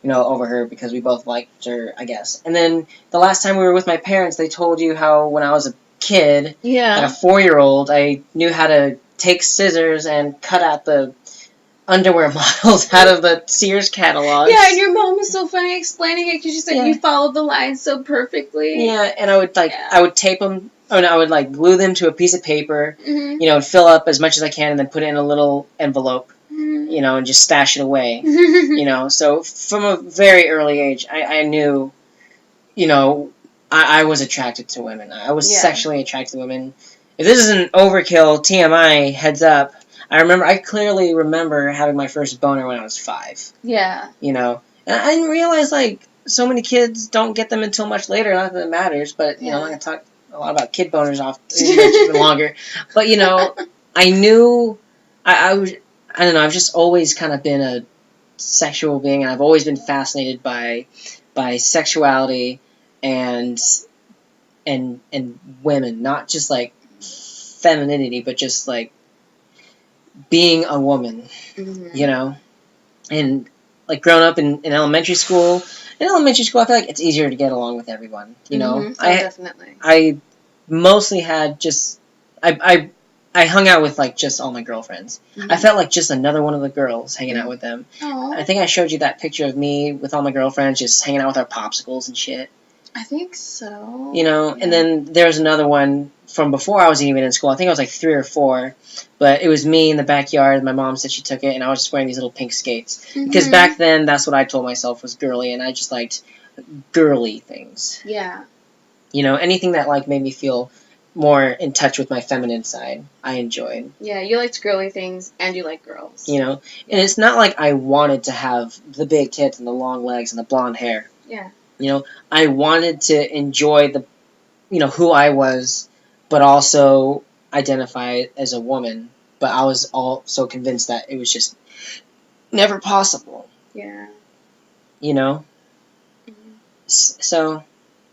Over her because we both liked her, I guess. And then the last time we were with my parents, they told you how when I was a kid, like a 4-year-old, I knew how to take scissors and cut out the underwear models out of the Sears catalogs. Yeah, and your mom was so funny explaining it because she said you followed the lines so perfectly. Yeah, and I would I would tape them. Oh no, I would glue them to a piece of paper. And fill up as much as I can, and then put it in a little envelope. And just stash it away. So from a very early age, I knew, I was attracted to women. I was sexually attracted to women. If this isn't overkill, TMI, heads up. I clearly remember having my first boner when I was 5. Yeah. And I didn't realize, so many kids don't get them until much later. Not that it matters, but, I'm going to talk a lot about kid boners even longer. But, I knew I don't know, I've just always kind of been a sexual being, and I've always been fascinated by sexuality and women, not just femininity, but just being a woman, and growing up in elementary school. In elementary school, I feel like it's easier to get along with everyone, definitely. I mostly had just I hung out with just all my girlfriends. I felt like just another one of the girls hanging out with them. Aww. I think I showed you that picture of me with all my girlfriends just hanging out with our popsicles and shit. I think so. And then there was another one from before I was even in school. I think I was 3 or 4, but it was me in the backyard. My mom said she took it, and I was just wearing these little pink skates. Because back then, that's what I told myself was girly, and I just liked girly things. Yeah. Anything that made me feel more in touch with my feminine side, I enjoyed. Yeah, you liked girly things, and you like girls. And it's not like I wanted to have the big tits and the long legs and the blonde hair. Yeah. I wanted to enjoy who I was, but also identify as a woman. But I was also convinced that it was just never possible. Yeah. So,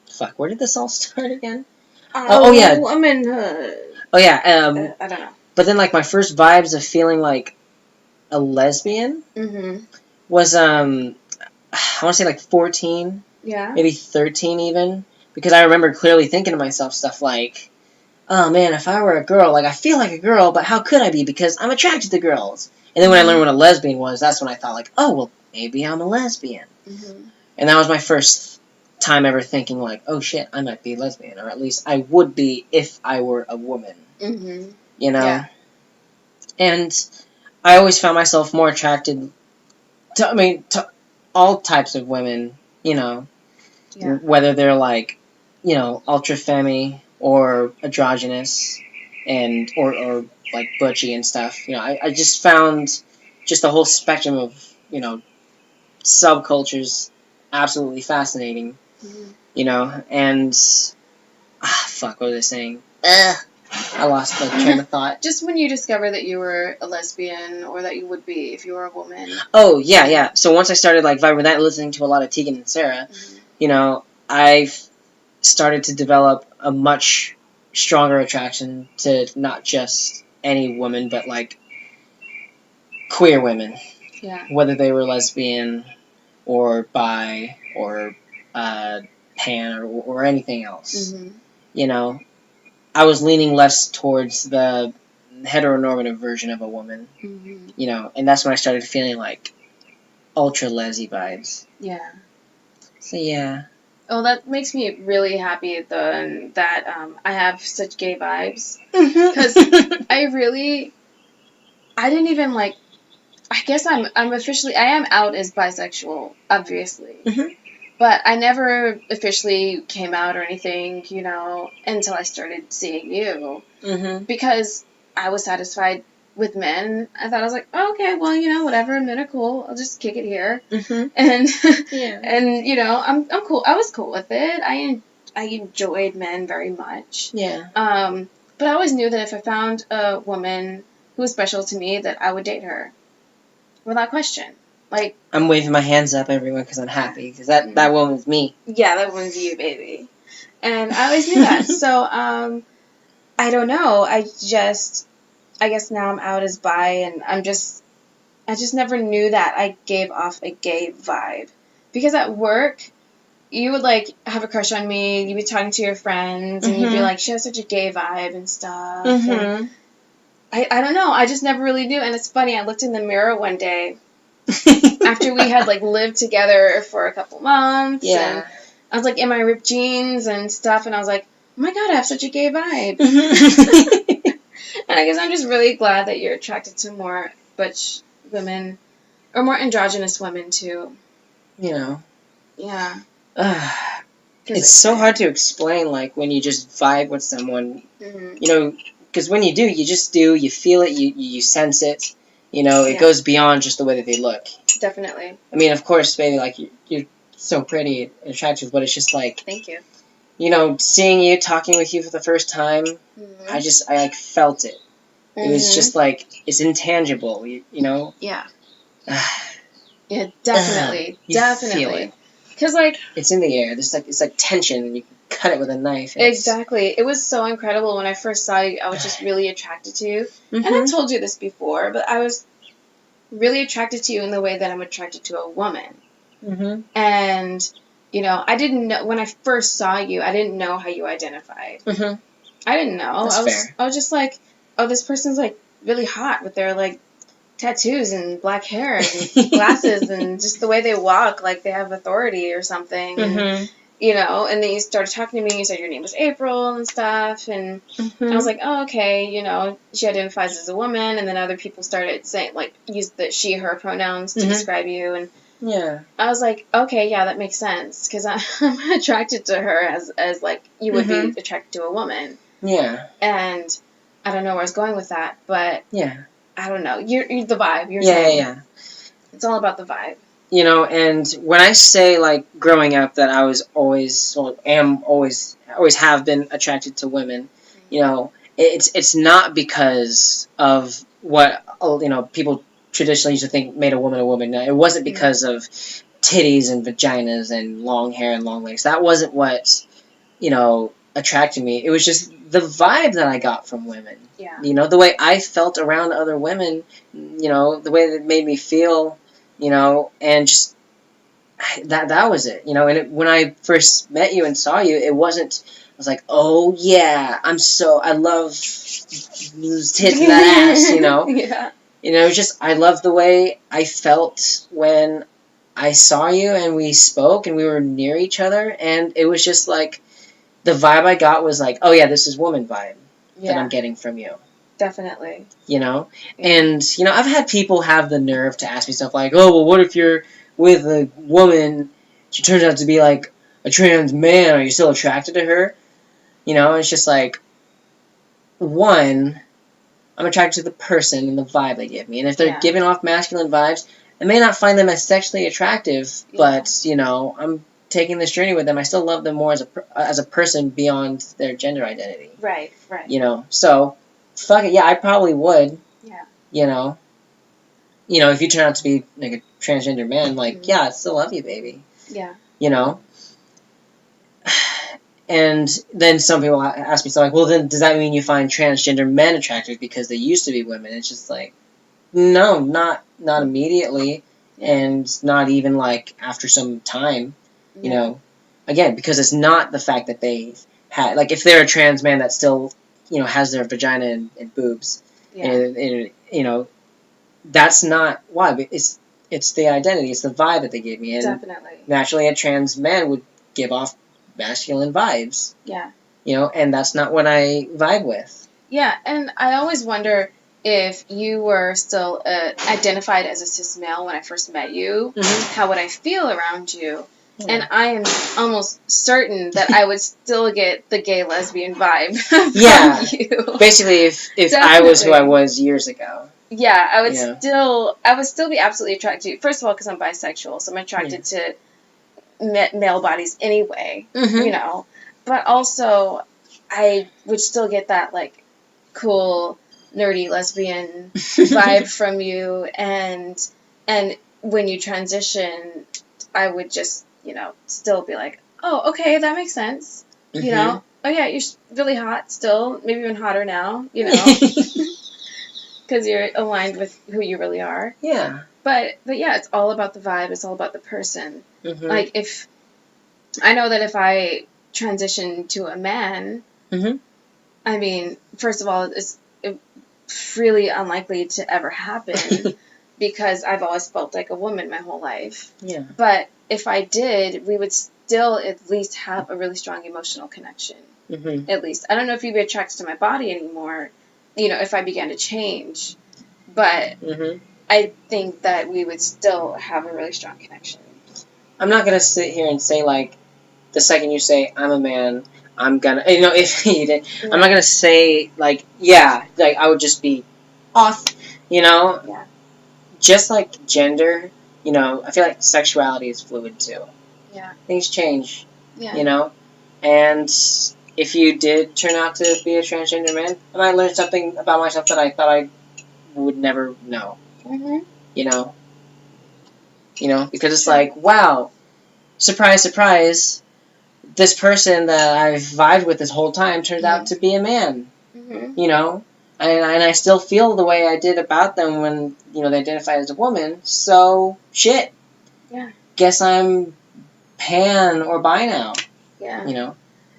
fuck, where did this all start again? Yeah. Womanhood. Oh, yeah. I don't know. But then, my first vibes of feeling like a lesbian was, I want to say, 14. Yeah. Maybe 13 even. Because I remember clearly thinking to myself stuff like, oh, man, if I were a girl, I feel like a girl, but how could I be? Because I'm attracted to girls. And then when I learned what a lesbian was, that's when I thought, oh, well, maybe I'm a lesbian. And that was my first time ever thinking oh shit, I might be a lesbian, or at least I would be if I were a woman. Yeah. And I always found myself more attracted to all types of women, whether they're ultra femme or androgynous and or butchy and stuff. I just found just the whole spectrum of subcultures absolutely fascinating. And fuck, what was I saying? I lost the train of thought. Just when you discovered that you were a lesbian, or that you would be if you were a woman. Oh, yeah. So once I started, like, vibing with that and listening to a lot of Tegan and Sarah, you know, I started to develop a much stronger attraction to not just any woman, but, like, queer women. Yeah. Whether they were lesbian or bi or pan or anything else. Mm-hmm. You know, I was leaning less towards the heteronormative version of a woman. Mm-hmm. You know, and that's when I started feeling like ultra lesy vibes. Yeah. So yeah. Oh, that makes me really happy that I have such gay vibes, because I didn't even like. I guess I am out as bisexual, obviously. Mm-hmm. But I never officially came out or anything, you know, until I started seeing you. Mm-hmm. Because I was satisfied with men. I thought, I was like, oh, okay, well, you know, whatever, men are cool. I'll just kick it here. Mm-hmm. And you know, I'm cool. I was cool with it. I enjoyed men very much. Yeah. But I always knew that if I found a woman who was special to me, that I would date her. Without question. Like, I'm waving my hands up, everyone, because I'm happy. Because that woman's me. Yeah, that one's you, baby. And I always knew that. So, I don't know. I guess now I'm out as bi, and I just never knew that I gave off a gay vibe. Because at work, you would, like, have a crush on me, you'd be talking to your friends, and you'd be like, she has such a gay vibe and stuff. And I don't know. I just never really knew. And it's funny, I looked in the mirror one day after we had, like, lived together for a couple months. Yeah. And I was, like, in my ripped jeans and stuff, and I was like, oh my god, I have such a gay vibe. And I guess I'm just really glad that you're attracted to more butch women, or more androgynous women, too. You know. Yeah. It's so hard to explain, like, when you just vibe with someone. Mm-hmm. You know, because when you do, you just do, you feel it, you sense it. You know, it goes beyond just the way that they look. Definitely. I mean, of course, baby, like, you're so pretty and attractive, but it's just like... Thank you. You know, seeing you, talking with you for the first time, I like, felt it. It was just, like, it's intangible, you know? Yeah. Yeah, definitely. Definitely. Feel it. Because, like... It's in the air. It's like tension, and you can cut it with a knife. Exactly. It was so incredible. When I first saw you, I was just really attracted to you. And I've told you this before, but I was really attracted to you in the way that I'm attracted to a woman. Mm-hmm. And, you know, I didn't know... When I first saw you, I didn't know how you identified. Mm-hmm. I didn't know. That's fair. I was just like, oh, this person's, like, really hot with their, like, tattoos and black hair and glasses and just the way they walk, like they have authority or something. And, you know, and then you started talking to me, you said your name was April and stuff, and I was like, oh, okay, you know, she identifies as a woman, and then other people started saying, like, use the she, her pronouns to describe you, and I was like, okay, yeah, that makes sense, because I'm attracted to her as like, you would be attracted to a woman. Yeah. And I don't know where I was going with that, but... Yeah. I don't know. You're the vibe. You're saying. Yeah. It's all about the vibe. You know, and when I say, like, growing up that I was always have been attracted to women, you know, it's not because of what, you know, people traditionally used to think made a woman. No, it wasn't because of titties and vaginas and long hair and long legs. That wasn't what, you know, attracted me. It was just the vibe that I got from women. Yeah. You know, the way I felt around other women, you know, the way that it made me feel, you know, and just, that was it, you know, and when I first met you and saw you, it wasn't, I was like, oh yeah, I love tits and that ass, you know. Yeah. You know, just, I love the way I felt when I saw you and we spoke and we were near each other, and it was just like, the vibe I got was like, oh yeah, this is woman vibe that I'm getting from you. Definitely. You know? Yeah. And, you know, I've had people have the nerve to ask me stuff like, oh, well, what if you're with a woman, she turns out to be like a trans man, are you still attracted to her? You know, it's just like, one, I'm attracted to the person and the vibe they give me. And if they're giving off masculine vibes, I may not find them as sexually attractive, but, you know, I'm taking this journey with them, I still love them more as a person beyond their gender identity. Right. You know, so fuck it. Yeah, I probably would. Yeah. You know, if you turn out to be like a transgender man, like, yeah, I still love you, baby. Yeah. You know. And then some people ask me, so like, well, then does that mean you find transgender men attractive because they used to be women? It's just like, no, not immediately, and not even like after some time, you know. Again, because it's not the fact that they had, like, if they're a trans man that still, has their vagina and boobs, and that's not why. But it's the identity, it's the vibe that they give me, and definitely, naturally, a trans man would give off masculine vibes. Yeah. And that's not what I vibe with. Yeah, and I always wonder if you were still identified as a cis male when I first met you, how would I feel around you? Yeah. And I am almost certain that I would still get the gay lesbian vibe from you. Basically, if I was who I was years ago. Yeah, I would still be absolutely attracted to you. First of all, because I'm bisexual, so I'm attracted to male bodies anyway, But also, I would still get that, like, cool, nerdy lesbian vibe from you, and when you transition, I would just, still be like, oh, okay, that makes sense, oh yeah, you're really hot still, maybe even hotter now, because you're aligned with who you really are. Yeah. But yeah, it's all about the vibe, it's all about the person. Like, I know that if I transition to a man, I mean, first of all, it's really unlikely to ever happen because I've always felt like a woman my whole life. Yeah. But if I did, we would still at least have a really strong emotional connection. At least. I don't know if you'd be attracted to my body anymore, if I began to change. But I think that we would still have a really strong connection. I'm not going to sit here and say, like, the second you say, I'm a man, I'm gonna, if you did, I'm not gonna say, like, I would just be off, Yeah. Just like gender, I feel like sexuality is fluid too. Yeah. Things change, Yeah. And if you did turn out to be a transgender man, I might learn something about myself that I thought I would never know. Because it's like, wow, surprise, surprise, this person that I've vibed with this whole time turned out to be a man, and I still feel the way I did about them when, they identified as a woman, so, shit. Yeah. Guess I'm pan or bi now. Yeah.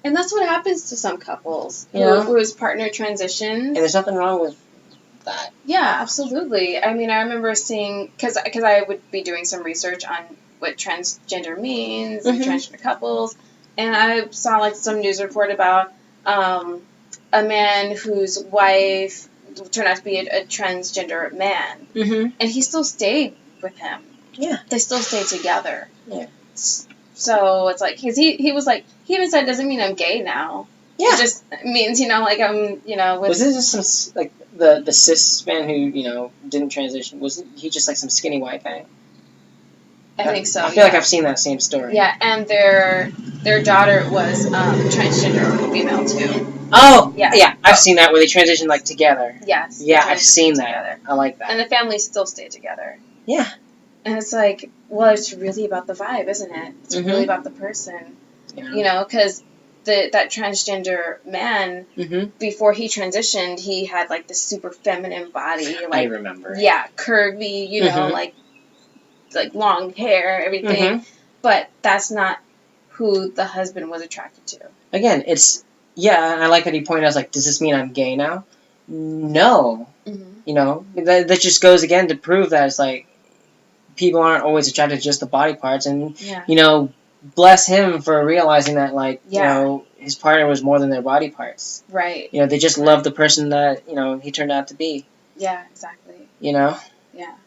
And that's what happens to some couples whose partner transitions. And there's nothing wrong with that. Yeah, absolutely. I mean, I remember seeing, because I would be doing some research on what transgender means and transgender couples, and I saw, like, some news report about a man whose wife turned out to be a transgender man, and he still stayed with him. Yeah. They still stayed together. Yeah. So it's like, because he was like, he even said, doesn't mean I'm gay now. Yeah. It just means, like, I'm, with... Was it just some, like, the cis man who, didn't transition, was he just, like, some skinny white guy? I think so. I feel like I've seen that same story. Yeah, and their daughter was transgender female too. Oh, yeah. I've seen that where they transitioned, like, together. Yes. Yeah, I've seen that. Together. I like that. And the families still stay together. Yeah. And it's like, well, it's really about the vibe, isn't it? It's really about the person. Yeah. Because that transgender man, before he transitioned, he had, like, this super feminine body. Like, I remember. Yeah, curvy, like long hair, everything. But that's not who the husband was attracted to. Again, it's, and I like that he pointed out, like, does this mean I'm gay now? No. That just goes again to prove that it's like, people aren't always attracted to just the body parts, and, bless him for realizing that, like, his partner was more than their body parts. Right. They just love the person that, he turned out to be. Yeah, exactly. Yeah.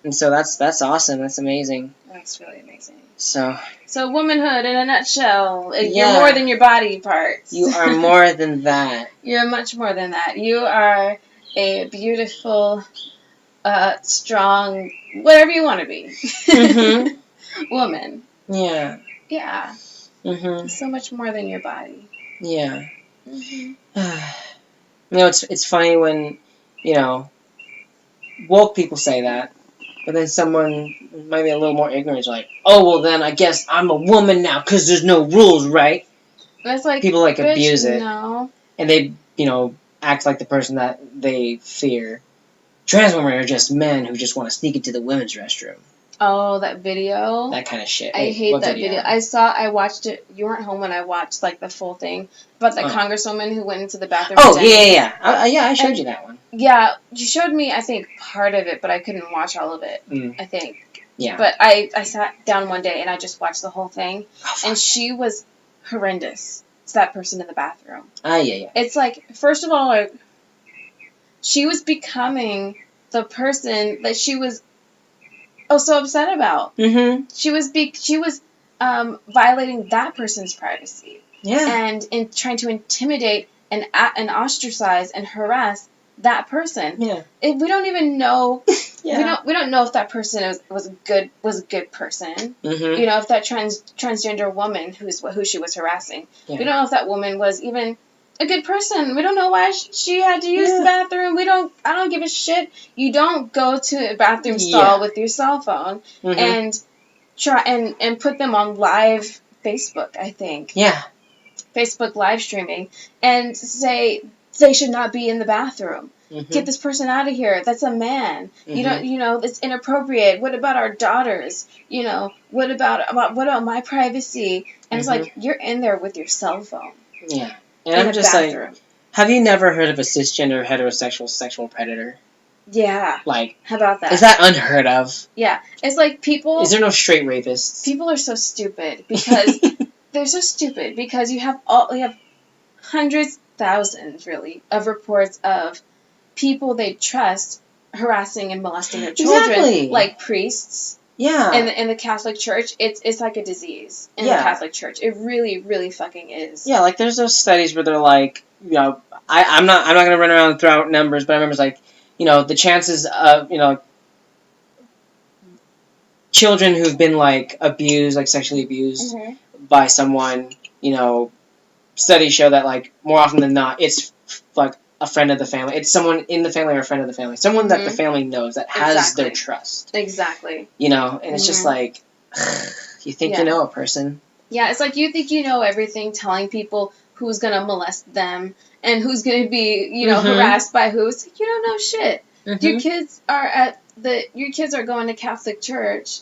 And so that's awesome. That's amazing. That's really amazing. So womanhood in a nutshell. You're more than your body parts. You are more than that. You're much more than that. You are a beautiful, strong, whatever you want to be. Woman. Yeah. Yeah. Mm-hmm. It's so much more than your body. Yeah. Mm-hmm. It's funny when, woke people say that, but then someone might be a little more ignorant is like, oh, well then I guess I'm a woman now because there's no rules, right? That's like, people abuse it. No. And they, act like the person that they fear. Trans women are just men who just want to sneak into the women's restroom. Oh, that video? That kind of shit. I hate that video. I watched it. You weren't home when I watched, the full thing about the congresswoman who went into the bathroom. Oh, yeah. I showed you that one. Yeah, you showed me, I think, part of it, but I couldn't watch all of it, I think. Yeah. But I sat down one day and I just watched the whole thing, and she was horrendous to that person in the bathroom. Yeah. It's first of all, she was becoming the person that she was so upset about. Mm-hmm. She was violating that person's privacy. Yeah. And trying to intimidate and ostracize and harass that person. Yeah. We don't even know. Yeah. We don't know if that person was a good person. Mm-hmm. If that transgender woman who she was harassing. Yeah. We don't know if that woman was even a good person. We don't know why she had to use the bathroom. I don't give a shit. You don't go to a bathroom stall with your cell phone and try and put them on live Facebook, I think. Yeah. Facebook live streaming and say they should not be in the bathroom. Mm-hmm. Get this person out of here. That's a man. Mm-hmm. You don't, it's inappropriate. What about our daughters? What about my privacy? And it's like, you're in there with your cell phone. Yeah. And I'm just bathroom. Have you never heard of a cisgender heterosexual sexual predator? Yeah. How about that? Is that unheard of? Yeah. It's like people... Is there no straight rapists? People are so stupid because... they're so stupid because you have hundreds, thousands, really, of reports of people they trust harassing and molesting their children, like priests. Yeah. In the Catholic Church, it's like a disease in the Catholic Church. It really, really fucking is. Yeah, there's those studies where they're like, I'm not gonna run around and throw out numbers, but I remember it's like, the chances of children who've been abused, sexually abused by someone, studies show that more often than not, it's a friend of the family. It's someone in the family or a friend of the family. Someone that the family knows that has their trust. Exactly. And it's just you think you know a person. Yeah, it's like you think you know everything, telling people who's going to molest them and who's going to be, harassed by who. It's like, you don't know shit. Mm-hmm. Your kids are going to Catholic church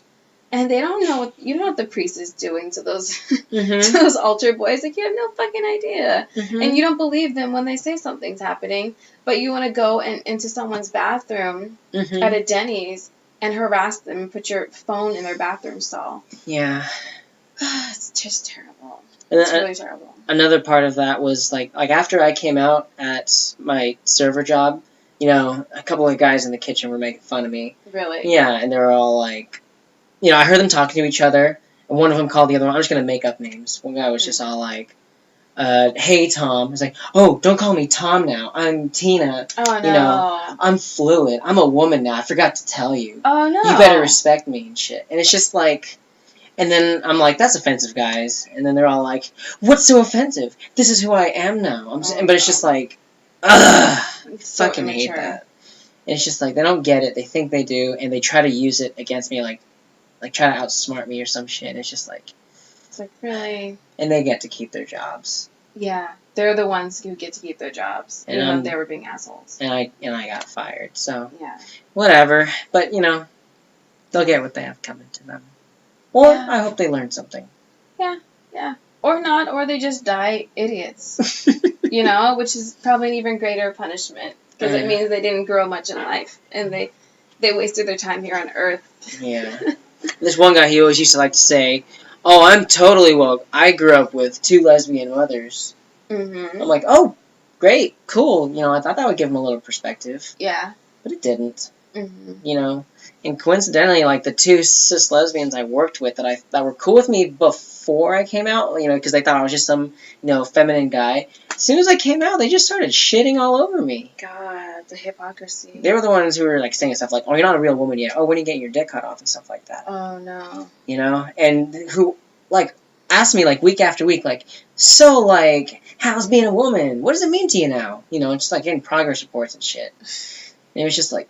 and they don't know what the priest is doing to those to those altar boys. Like, you have no fucking idea. Mm-hmm. And you don't believe them when they say something's happening, but you want to go into someone's bathroom at a Denny's and harass them and put your phone in their bathroom stall. Yeah. It's just terrible. It's really terrible. Another part of that was after I came out at my server job, a couple of guys in the kitchen were making fun of me. Really? Yeah, and they were all like, I heard them talking to each other, and one of them called the other one. I'm just going to make up names. One guy was just all like, hey, Tom. He's like, oh, don't call me Tom now. I'm Tina. Oh, no. I'm fluid. I'm a woman now. I forgot to tell you. Oh, no. You better respect me and shit. And it's just and then I'm like, that's offensive, guys. And then they're all like, what's so offensive? This is who I am now. But it's just ugh. So fucking hate that. And it's just they don't get it. They think they do, and they try to use it against me, try to outsmart me or some shit. And it's just it's really. And they get to keep their jobs. Yeah, they're the ones who get to keep their jobs, even if they were being assholes. And I got fired, so yeah, whatever. But they'll get what they have coming to them. Or I hope they learn something. Yeah, or not, or they just die idiots. Which is probably an even greater punishment because it means they didn't grow much in life and they wasted their time here on Earth. Yeah. This one guy, he always used to say, oh, I'm totally woke. I grew up with 2 lesbian mothers. Mm-hmm. I'm like, oh, great, cool. I thought that would give him a little perspective. Yeah. But it didn't. Mm-hmm. And coincidentally, the 2 cis lesbians I worked with that were cool with me before I came out, because they thought I was just some, feminine guy. As soon as I came out, they just started shitting all over me. God, the hypocrisy. They were the ones who were saying stuff oh, you're not a real woman yet. Oh, when are you getting your dick cut off and stuff like that. Oh, no. And who, ask me, like, week after week, like, so, like, how's being a woman? What does it mean to you now? You know, just, like, getting progress reports and shit. And it was just, like,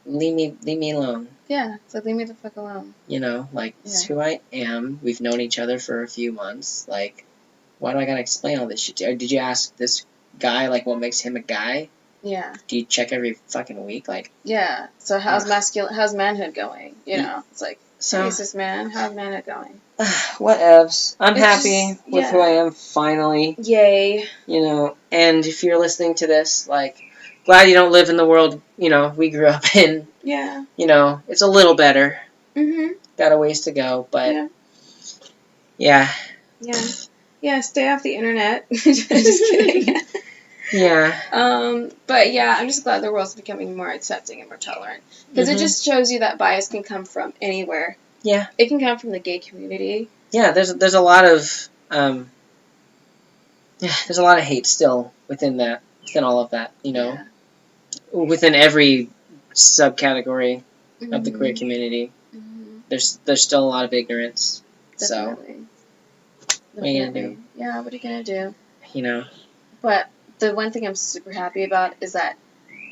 leave me alone. Yeah, so leave me the fuck alone. You know, like, it's who I am. We've known each other for a few months. Like, why do I gotta explain all this shit to you? Or did you ask this guy, like, what makes him a guy? Yeah. Do you check every fucking week? Like, yeah. So how's manhood going? You know, it's like, so, hey, sis man, how's manhood going? Whatevs. I'm happy with who I am, finally. Yay. You know, and if you're listening to this, like, glad you don't live in the world, you know, we grew up in. Yeah. You know, it's a little better. Mm-hmm. Got a ways to go, but... Yeah. Yeah, stay off the internet. Just kidding. Yeah. But yeah, I'm just glad the world's becoming more accepting and more tolerant. Because it just shows you that bias can come from anywhere. Yeah. It can come from the gay community. Yeah, there's a lot of there's a lot of hate still within all of that, you know. Yeah. Within every subcategory of the queer community. Mm-hmm. There's still a lot of ignorance. Definitely. So what are you gonna do? Yeah, what are you gonna do? You know. But the one thing I'm super happy about is that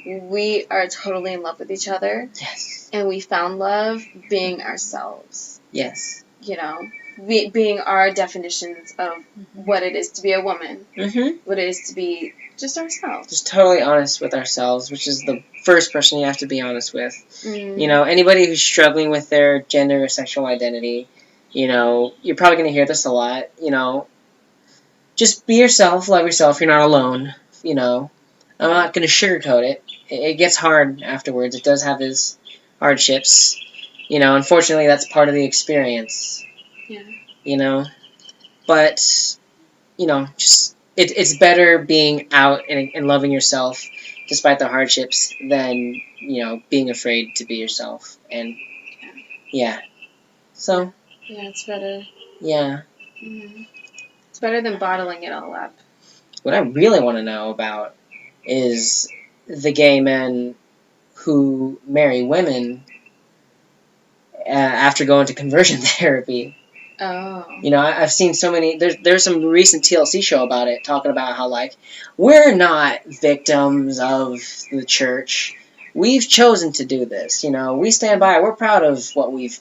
we are totally in love with each other. Yes. And we found love being ourselves. Yes. You know, being our definitions of what it is to be a woman. Mm-hmm. What it is to be just ourselves. Just totally honest with ourselves, which is the first person you have to be honest with. Mm. You know, anybody who's struggling with their gender or sexual identity, you know, you're probably going to hear this a lot, you know. Just be yourself, love yourself, you're not alone, you know. I'm not going to sugarcoat it. It gets hard afterwards. It does have its hardships. You know, unfortunately, that's part of the experience. Yeah. You know? But, you know, just it's better being out and loving yourself despite the hardships than, you know, being afraid to be yourself. And, yeah. So. Yeah, it's better. Yeah. Mm-hmm. It's better than bottling it all up. What I really want to know about is the gay men who marry women after going to conversion therapy. Oh. You know, I've seen so many... There's some recent TLC show about it, talking about how, like, we're not victims of the church. We've chosen to do this, you know. We stand by it. We're proud of what we've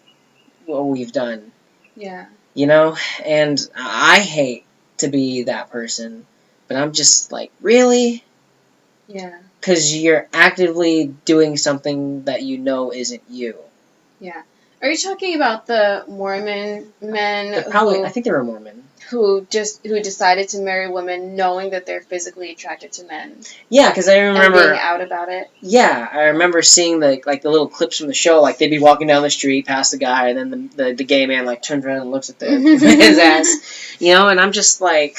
done. Yeah. You know? And I hate to be that person. But I'm just like, really? Yeah. Because you're actively doing something that you know isn't you. Yeah. Are you talking about the Mormon men? I think they were Mormon. Who decided to marry women knowing that they're physically attracted to men. Yeah, because I remember... And being out about it. Yeah, I remember seeing the little clips from the show. Like, they'd be walking down the street past the guy, and then the gay man, like, turns around and looks at his ass. You know, and I'm just like...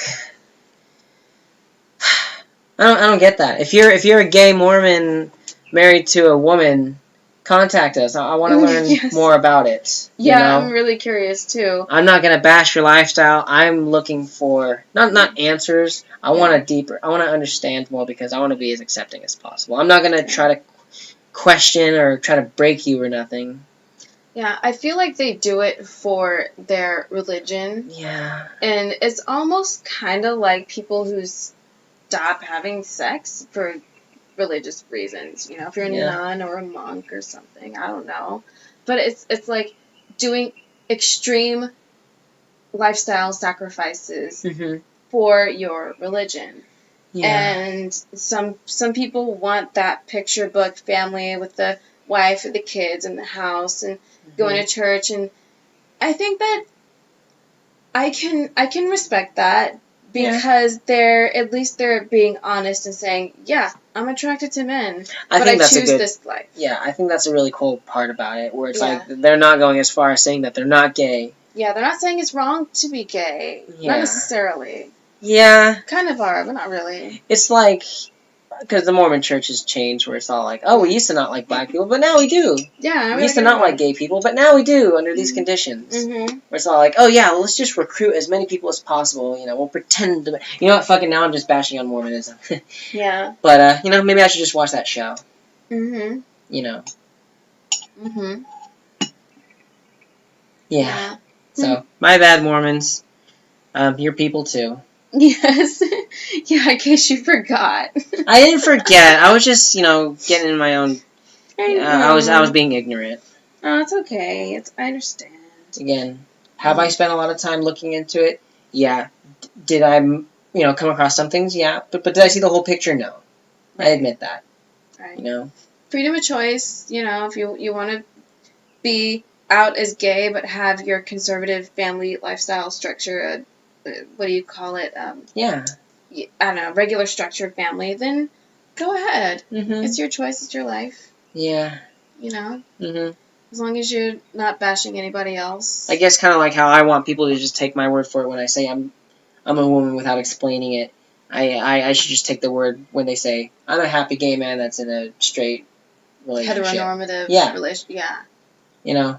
I don't get that. If you're a gay Mormon married to a woman, contact us. I want to learn more about it. Yeah, you know? I'm really curious too. I'm not gonna bash your lifestyle. I'm looking for not answers. I want to understand more because I want to be as accepting as possible. I'm not gonna try to question or try to break you or nothing. Yeah, I feel like they do it for their religion. Yeah. And it's almost kind of like people who stop having sex for religious reasons. You know, if you're a nun or a monk or something, I don't know. But it's like doing extreme lifestyle sacrifices for your religion. Yeah. And some people want that picture book family with the wife and the kids and the house and going to church, and I think that I can respect that because they're being honest and saying, yeah, I'm attracted to men, but I choose this life. Yeah, I think that's a really cool part about it, where it's like they're not going as far as saying that they're not gay. Yeah, they're not saying it's wrong to be gay. Yeah. Not necessarily. Yeah. Kind of are, but not really. It's like, because the Mormon church has changed, where it's all like, oh, we used to not like black people, but now we do. Yeah. We used to not like gay people, but now we do under these conditions. Where it's all like, oh yeah, well, let's just recruit as many people as possible. You know, we'll pretend to. You know what? Fucking now I'm just bashing on Mormonism. Yeah. But you know, maybe I should just watch that show. You know. Yeah. So my bad, Mormons. You're people too. Yes. Yeah, in case you forgot. I didn't forget. I was just, getting in my own. I was being ignorant. Oh, it's okay. I understand. Again, have I spent a lot of time looking into it? Yeah. Did I, come across some things? Yeah. But did I see the whole picture? No. Right. I admit that. Right. Freedom of choice. If you want to be out as gay but have your conservative family lifestyle structure, what do you call it? Yeah. I don't know, regular structured family, then go ahead. Mm-hmm. It's your choice. It's your life. Yeah. Mm-hmm. As long as you're not bashing anybody else. I guess kind of like how I want people to just take my word for it when I say I'm a woman without explaining it. I should just take the word when they say I'm a happy gay man that's in a straight relationship. Heteronormative relationship. Yeah.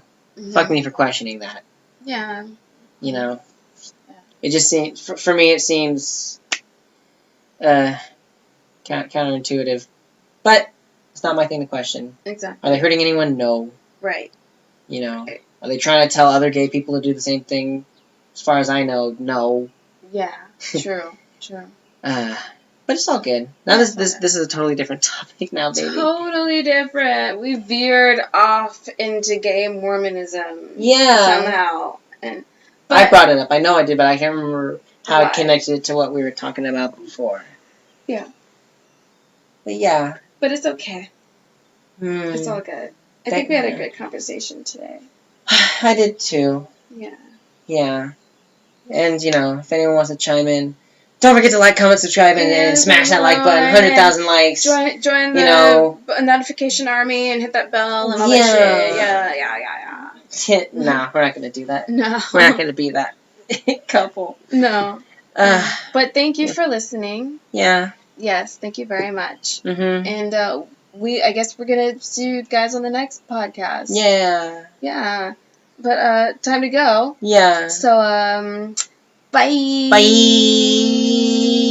Fuck me for questioning that. Yeah. Yeah. It just seems, for me, it seems counterintuitive. But it's not my thing to question. Exactly. Are they hurting anyone? No. Right. Are they trying to tell other gay people to do the same thing? As far as I know, no. Yeah. True. But it's all good. Now this is a totally different topic now, baby. Totally different. We veered off into gay Mormonism. Yeah. Somehow. I brought it up. I know I did, but I can't remember how it connected to what we were talking about before. Yeah. But yeah. But it's okay. It's all good. I think we had a good conversation today. I did too. Yeah. Yeah. And, if anyone wants to chime in, don't forget to like, comment, subscribe, and smash that like button. 100,000 likes. Join the notification army and hit that bell and all that shit. Yeah. Nah, we're not going to do that. No. We're not going to be that couple. No. But thank you for listening. Yeah. Yes, thank you very much. Mm-hmm. And I guess we're going to see you guys on the next podcast. Yeah. Yeah. But time to go. Yeah. So, bye. Bye.